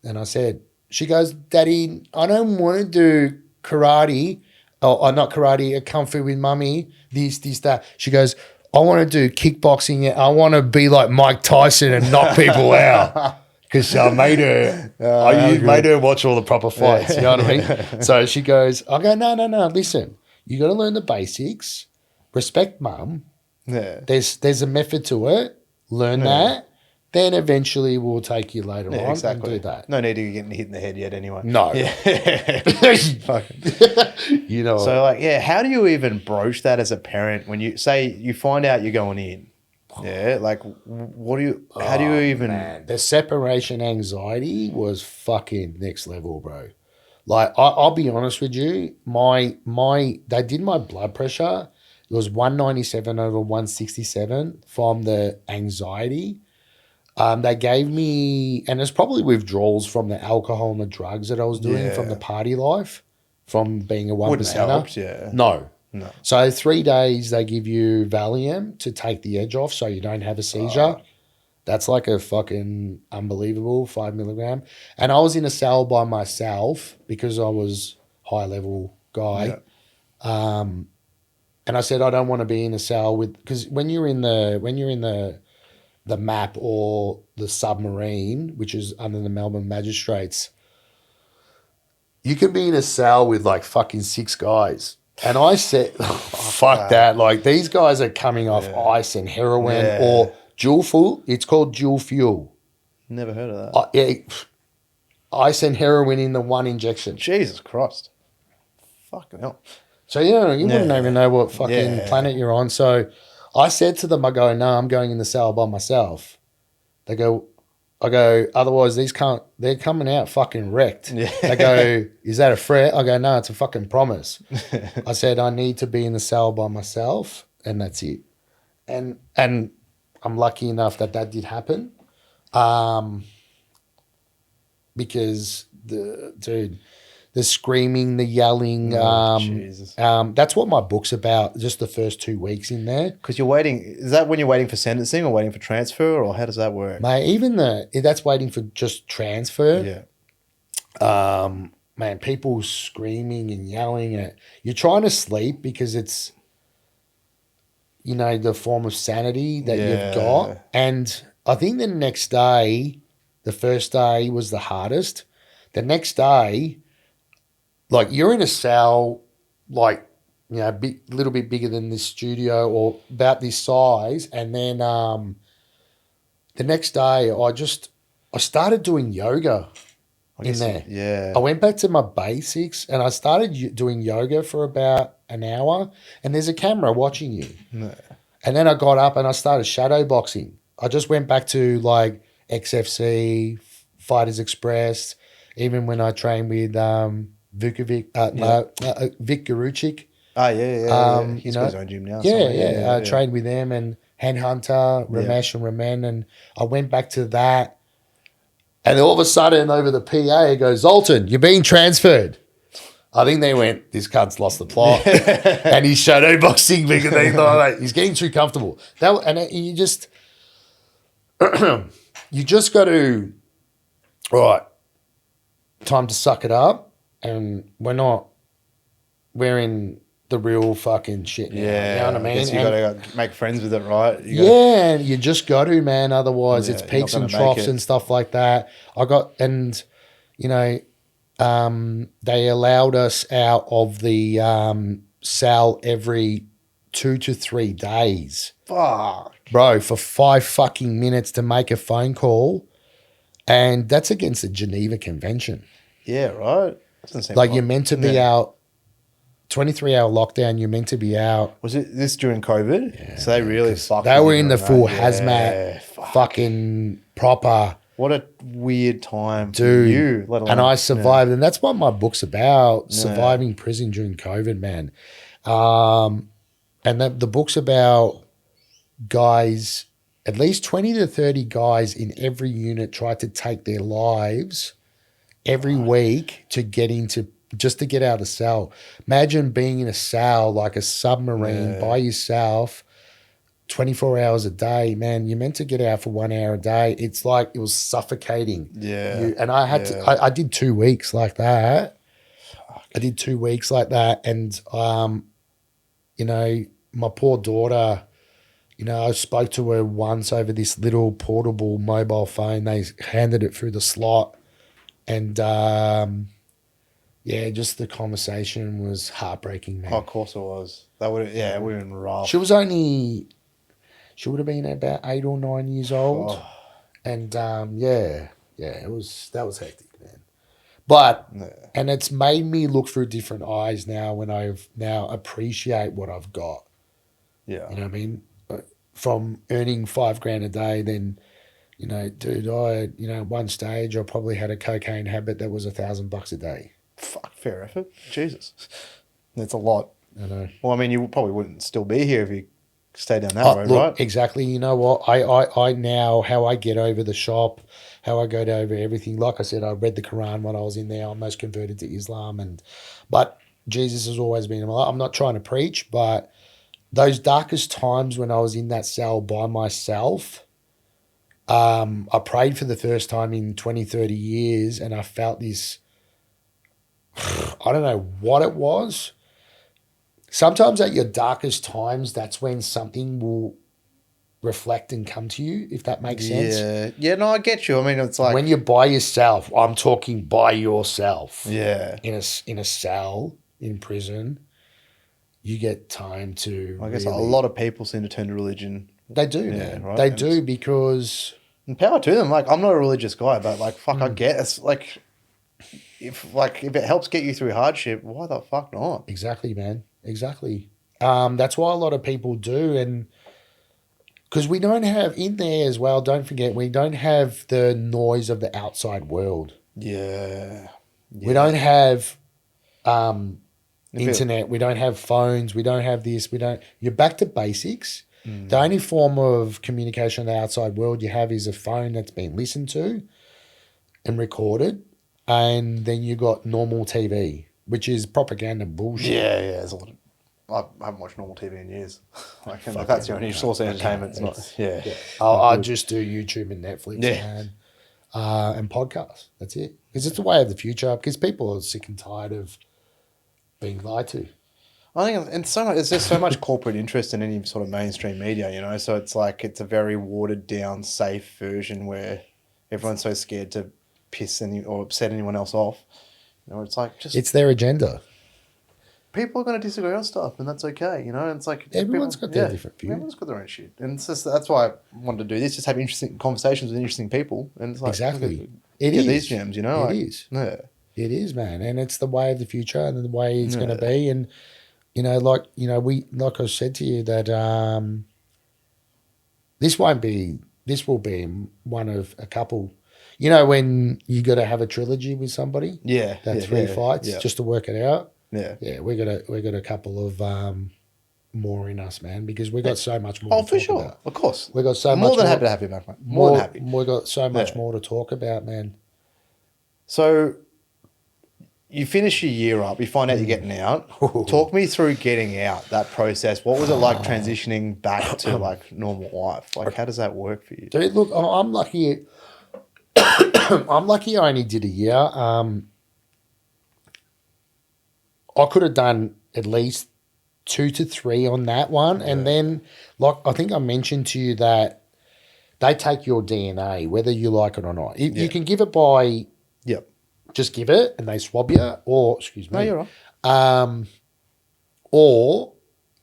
and I said, she goes, Daddy, I don't want to do karate, or not karate, kung fu with mummy, this, that. She goes, I want to do kickboxing. I want to be like Mike Tyson and knock people out. Because I made her, made her watch all the proper fights. You know what I mean? So she goes, I go, no, listen, you got to learn the basics, respect mum. Yeah. There's a method to it. Learn that. Then eventually we'll take you later on and do that. No need to get hit in the head yet anyway. No. Yeah. You know. So like, yeah, how do you even broach that as a parent when you say you find out you're going in? Yeah, like how do you even... Man, the separation anxiety was fucking next level, bro. Like, I'll be honest with you, they did my blood pressure. It was 197 over 167 from the anxiety. They gave me, and it's probably withdrawals from the alcohol and the drugs that I was doing from the party life, from being a 1%. Wouldn't help, yeah. No. No. So 3 days they give you Valium to take the edge off so you don't have a seizure. That's like a fucking unbelievable 5 milligram. And I was in a cell by myself because I was high level guy. Yeah. And I said, I don't want to be in a cell with, because when you're in the map or the submarine, which is under the Melbourne magistrates, you can be in a cell with like fucking 6 guys. And I said, fuck that. Like, these guys are coming off ice and heroin or dual fuel. It's called dual fuel. Never heard of that. Ice and heroin in the one injection. Jesus Christ. Fucking hell. So, you wouldn't even know what fucking planet you're on. So I said to them, I go, no, I'm going in the cell by myself. I go, otherwise they're coming out fucking wrecked. Yeah. They go, is that a threat? I go, no, it's a fucking promise. I said, I need to be in the cell by myself, and that's it. And I'm lucky enough that did happen. Because the screaming, the yelling, that's what my book's about, just the first 2 weeks in there. Because you're waiting, is that when you're waiting for sentencing or waiting for transfer, or how does that work? Mate, even that's waiting for just transfer. Yeah. Man, people screaming and yelling at you're trying to sleep because it's, the form of sanity that you've got. And I think the next day, the first day was the hardest. The next day, like, you're in a cell, like, little bit bigger than this studio or about this size. And then the next day, I started doing yoga in there. Yeah. I went back to my basics and I started doing yoga for about an hour, and there's a camera watching you. No. And then I got up and I started shadow boxing. I just went back to like XFC, Fighters Express, even when I trained with Vic Garuchik. Oh, yeah. He's got his own gym now. I trained with them and Handhunter, Ramesh and Ramen, and I went back to that. And all of a sudden, over the PA, it goes, Zoltan, you're being transferred. I think they went, this cunt's lost the plot. And he's shadow boxing because they thought, like, he's getting too comfortable. And you just, you just got to, right, time to suck it up. And we're in the real fucking shit now. Yeah. You know what I mean? Guess you got to make friends with it, right? And you just got to, man. Otherwise, it's you're peaks not and gonna make troughs it. and stuff like that. They allowed us out of the cell every 2 to 3 days. Fuck. Bro, for 5 fucking minutes to make a phone call. And that's against the Geneva Convention. Yeah, right? Doesn't seem Like right. you're meant to be out, 23-hour lockdown, you're meant to be out. Was it this during COVID? Yeah, so they really fucked. They were in the full Yeah, hazmat, fucking proper. What a weird time Dude, for you, let alone. And I survived. And that's what my book's about, surviving prison during COVID, man. And the book's about guys, at least 20 to 30 guys in every unit tried to take their lives every week to get out of the cell. Imagine being in a cell like a submarine by yourself 24 hours a day, man. You're meant to get out for 1 hour a day. It's like it was suffocating. Yeah. And I had to, I did 2 weeks like that. I did 2 weeks like that. And, my poor daughter, I spoke to her once over this little portable mobile phone. They handed it through the slot. And, just the conversation was heartbreaking, man. Oh, of course it was. That would it would have been rough. She would have been about 8 or 9 years old. Oh. And that was hectic, man. But and it's made me look through different eyes now when I've now appreciate what I've got. Yeah. You know what I mean? From earning $5,000 a day, then, dude, one stage I probably had a cocaine habit that was $1,000 a day. Fuck, fair effort. Jesus. That's a lot. I know. Well, I mean, you probably wouldn't still be here if you stayed down that road, right? Exactly. You know what? I now, how I get over the shop, how I go over everything. Like I said, I read the Quran when I was in there. I almost converted to Islam. But Jesus has always been in my life. I'm not trying to preach, but those darkest times when I was in that cell by myself, I prayed for the first time in 20, 30 years, and I felt this, I don't know what it was. Sometimes at your darkest times, that's when something will reflect and come to you, if that makes sense. Yeah. Yeah, no, I get you. I mean, it's like... When you're by yourself, I'm talking by yourself. Yeah. In a cell, in prison, you get time to... I guess a lot of people seem to turn to religion. They do, man. Right? They do because... And power to them. Like, I'm not a religious guy, but like, fuck, I guess. Like, if it helps get you through hardship, why the fuck not? Exactly, man. Exactly. That's why a lot of people do, and because we don't have in there as well, don't forget, we don't have the noise of the outside world. Yeah. We don't have internet. We don't have phones. We don't have this. You're back to basics. The only form of communication in the outside world you have is a phone that's been listened to and recorded, and then you got normal TV, which is propaganda bullshit. Yeah, there's a lot of... I haven't watched normal TV in years. Like, that's the only source of entertainment. It's not... Yeah. I just do YouTube and Netflix and podcasts. That's it. Because it's the way of the future. Because people are sick and tired of being lied to. I think there's just so much corporate interest in any sort of mainstream media, So it's like it's a very watered down, safe version where everyone's so scared to piss or upset anyone else off. It's like it's their agenda. People are going to disagree on stuff, and that's okay. It's like everyone's got their different view. Everyone's got their own shit, and it's just that's why I wanted to do this. Just have interesting conversations with interesting people, and it's like exactly. Get these gems, It is. Yeah. It is, man, and it's the way of the future and the way it's going to be, and like I said to you that this will be one of a couple. When you got to have a trilogy with somebody, that 3 fights just to work it out. Yeah, we got a couple of more in us, man, because we got so much more. Oh, for sure, about. Of course, we got so much. More than happy to have you back, mate. More than happy. We got so much more to talk about, man. So, you finish your year up, you find out you're getting out. Talk me through getting out, that process. What was it like transitioning back to like normal life? Like, how does that work for you? Dude, look, I'm lucky. I'm lucky I only did a year. I could have done at least 2 to 3 on that one. And then, like, I think I mentioned to you that they take your DNA, whether you like it or not. You can give it by, just give it and they swab you, or, excuse me. No, you're right. Or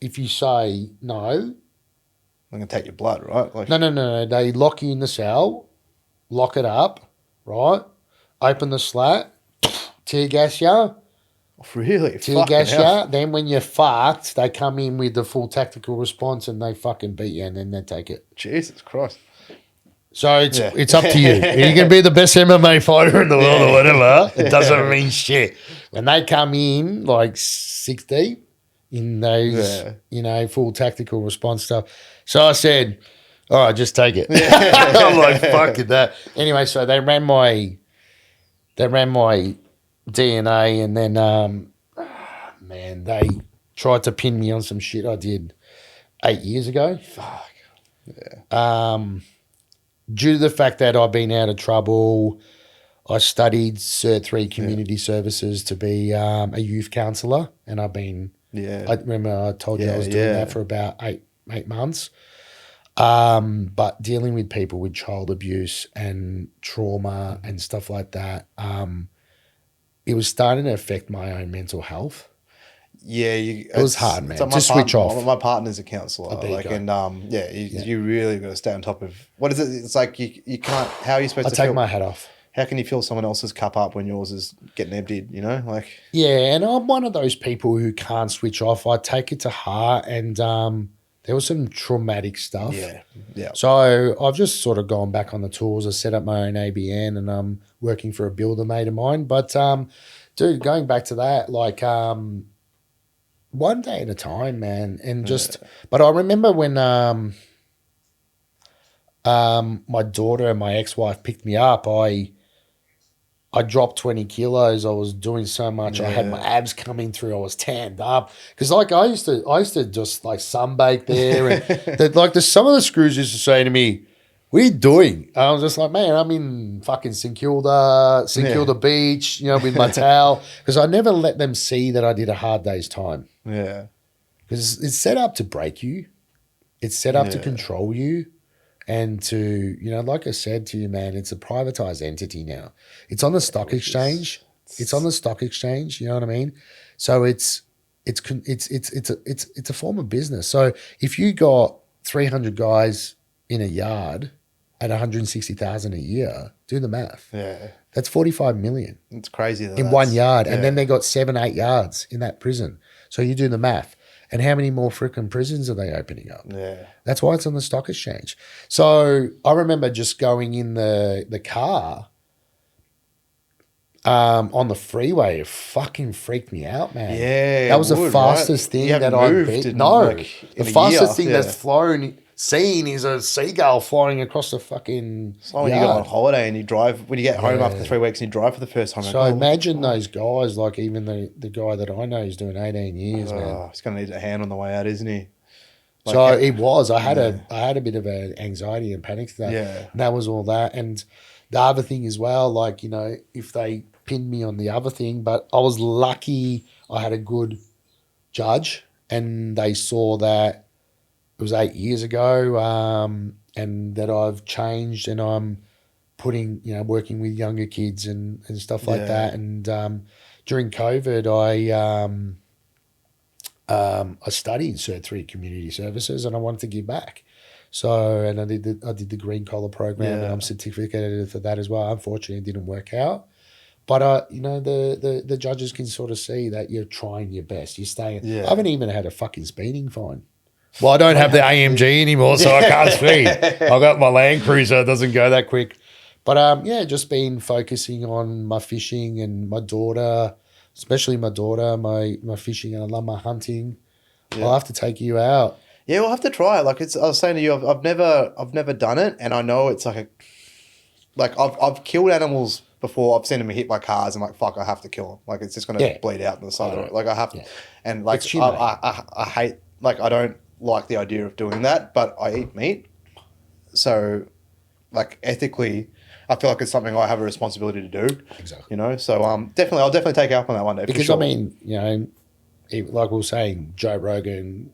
if you say no. I'm going to take your blood, right? Like, No. They lock you in the cell, lock it up, right? Open the slat, tear gas you. Really? Tear gas you. Then when you're fucked, they come in with the full tactical response and they fucking beat you and then they take it. Jesus Christ. So it's up to you. You can be the best MMA fighter in the world or whatever. It doesn't mean shit. When they come in like 6 deep in those, full tactical response stuff. So I said, all right, just take it. I'm like, fuck it, that. Anyway, so they ran my DNA and then, they tried to pin me on some shit I did 8 years ago. Fuck. Yeah. Due to the fact that I've been out of trouble, I studied Cert 3 Community Services to be a youth counsellor, and I've been. I remember I told you I was doing that for about eight months. But dealing with people with child abuse and trauma and stuff like that, it was starting to affect my own mental health. Yeah, it was hard, man. To switch off. My partner's a counsellor, you really got to stay on top of what is it? It's like you can't. How are you supposed to? I take my hat off. How can you fill someone else's cup up when yours is getting emptied? You know, like and I'm one of those people who can't switch off. I take it to heart, and there was some traumatic stuff. Yeah. So I've just sort of gone back on the tools. I set up my own ABN, and I'm working for a builder mate of mine. But dude, going back to that, like one day at a time, man. And but I remember when my daughter and my ex-wife picked me up, I dropped 20 kilos. I was doing so much. I had my abs coming through. I was tanned up. Because like I used to just like sunbake there. And some of the screws used to say to me, what are you doing? I was just like, man, I'm in fucking St Kilda Beach, with my towel. Because I never let them see that I did a hard day's time. Yeah. Because it's set up to break you. It's set up to control you. And to, like I said to you, man, it's a privatized entity now. It's on the stock exchange. It's on the stock exchange. You know what I mean? So it's a form of business. So if you got 300 guys in a yard at 160,000 a year, do the math. Yeah, that's 45 million. It's crazy in 1 yard, and then they got 7-8 yards in that prison. So you do the math. And how many more freaking prisons are they opening up? Yeah. That's why it's on the stock exchange. So I remember just going in the car on the freeway. It fucking freaked me out, man. Yeah. That was the fastest thing that I've been. No. The fastest thing that's seen is a seagull flying across the fucking It's like when you go on holiday and you drive, when you get home after 3 weeks and you drive for the first time. So imagine those guys, like even the guy that I know is doing 18 years, man. He's going to need a hand on the way out, isn't he? Like, so it was. I had a bit of an anxiety and panic to that. Yeah. And that was all that. And the other thing as well, like, if they pinned me on the other thing, but I was lucky I had a good judge and they saw that it was 8 years ago, and that I've changed and I'm working with younger kids and stuff like that. And during COVID, I studied Cert 3 Community Services and I wanted to give back. So, and I did the green collar program and I'm certificated for that as well. Unfortunately, it didn't work out. But, the judges can sort of see that you're trying your best. You're staying. Yeah. I haven't even had a fucking speeding fine. Well, I don't have the AMG anymore, so I can't speed. I got my Land Cruiser. It doesn't go that quick. But, just been focusing on my fishing and my daughter, especially my daughter, my fishing, and I love my hunting. Yeah. I'll have to take you out. Yeah, we'll have to try it. Like I was saying to you, I've never done it, and I know it's I've killed animals before I've seen him hit by cars. I'm like, fuck, I have to kill him. Like, it's just going to bleed out on the side of the road. Like, I have to. And like, I hate, like, I don't like the idea of doing that, but I eat meat. So, like, ethically, I feel like it's something I have a responsibility to do. Exactly. You know, so I'll definitely take you up on that one day. Because, for sure. I mean, you know, like we were saying, Joe Rogan,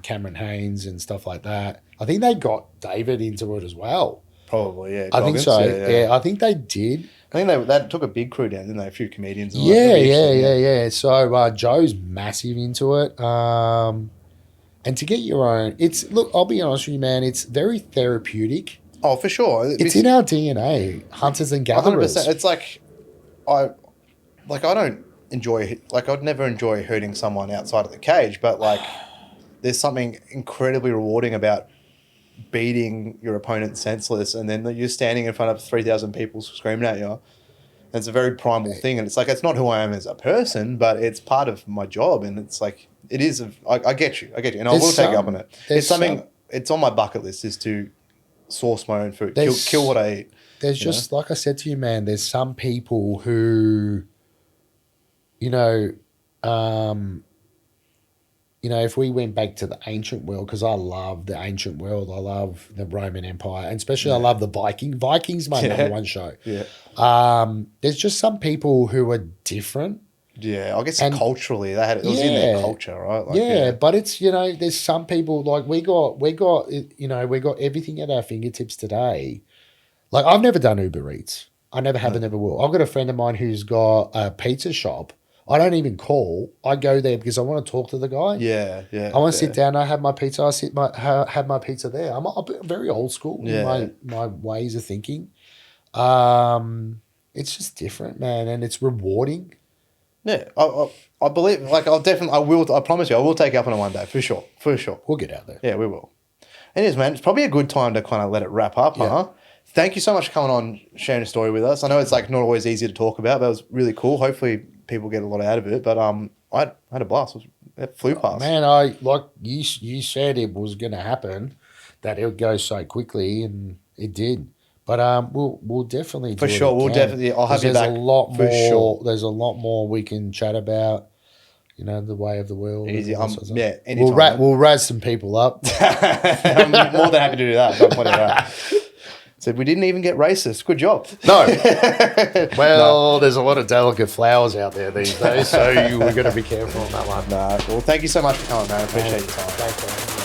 Cameron Haynes and stuff like that, I think they got David into it as well. Probably, yeah. I think so. Yeah, I think they did. I think they took a big crew down, didn't they? A few comedians. And Yeah. So Joe's massive into it. And to get your own, look, I'll be honest with you, man, it's very therapeutic. Oh, for sure. It's in our DNA, hunters and gatherers. 100%. It's like, I don't enjoy, like, I'd never enjoy hurting someone outside of the cage, but like, there's something incredibly rewarding about beating your opponent senseless, and then you're standing in front of 3,000 people screaming at you. And it's a very primal thing, and it's like, it's not who I am as a person, but it's part of my job, and it's like, it is. I get you, and I will take you up on it. It's something. It's on my bucket list is to source my own food, kill what I eat. There's just, like I said to you, man, there's some people who, you know, if we went back to the ancient world, because I love the ancient world, I love the Roman Empire, and especially I love the Vikings, my number one show. Yeah. There's just some people who are different. Yeah, I guess culturally it was in their culture, right? Like, but it's, you know, there's some people, like we got everything at our fingertips today. Like, I've never done Uber Eats. I never have and never will. I've got a friend of mine who's got a pizza shop. I don't even call. I go there because I want to talk to the guy. Yeah. I want to sit down. I have my pizza. Have my pizza there. I'm very old school in my ways of thinking. It's just different, man, and it's rewarding. Yeah, I believe. Like, I promise you, I will take you up on it one day for sure. We'll get out there. Yeah, we will. Anyways, man, it's probably a good time to kind of let it wrap up, huh? Thank you so much for coming on, sharing a story with us. I know it's like not always easy to talk about, but it was really cool. Hopefully, people get a lot out of it. But I had a blast. It flew past. Man, like you said, it was going to happen, that it would go so quickly, and it did. But we'll definitely do for sure. We'll definitely. I'll have you back. There's a lot more we can chat about. You know, the way of the world. Easy. Yeah. Anytime. We'll razz some people up. I'm more than happy to do that. Don't put it out. Said we didn't even get racist. Good job. No. Well, there's a lot of delicate flowers out there these days, so we're going to be careful on that one. Well, thank you so much for coming, man. I appreciate your time. Thanks, man.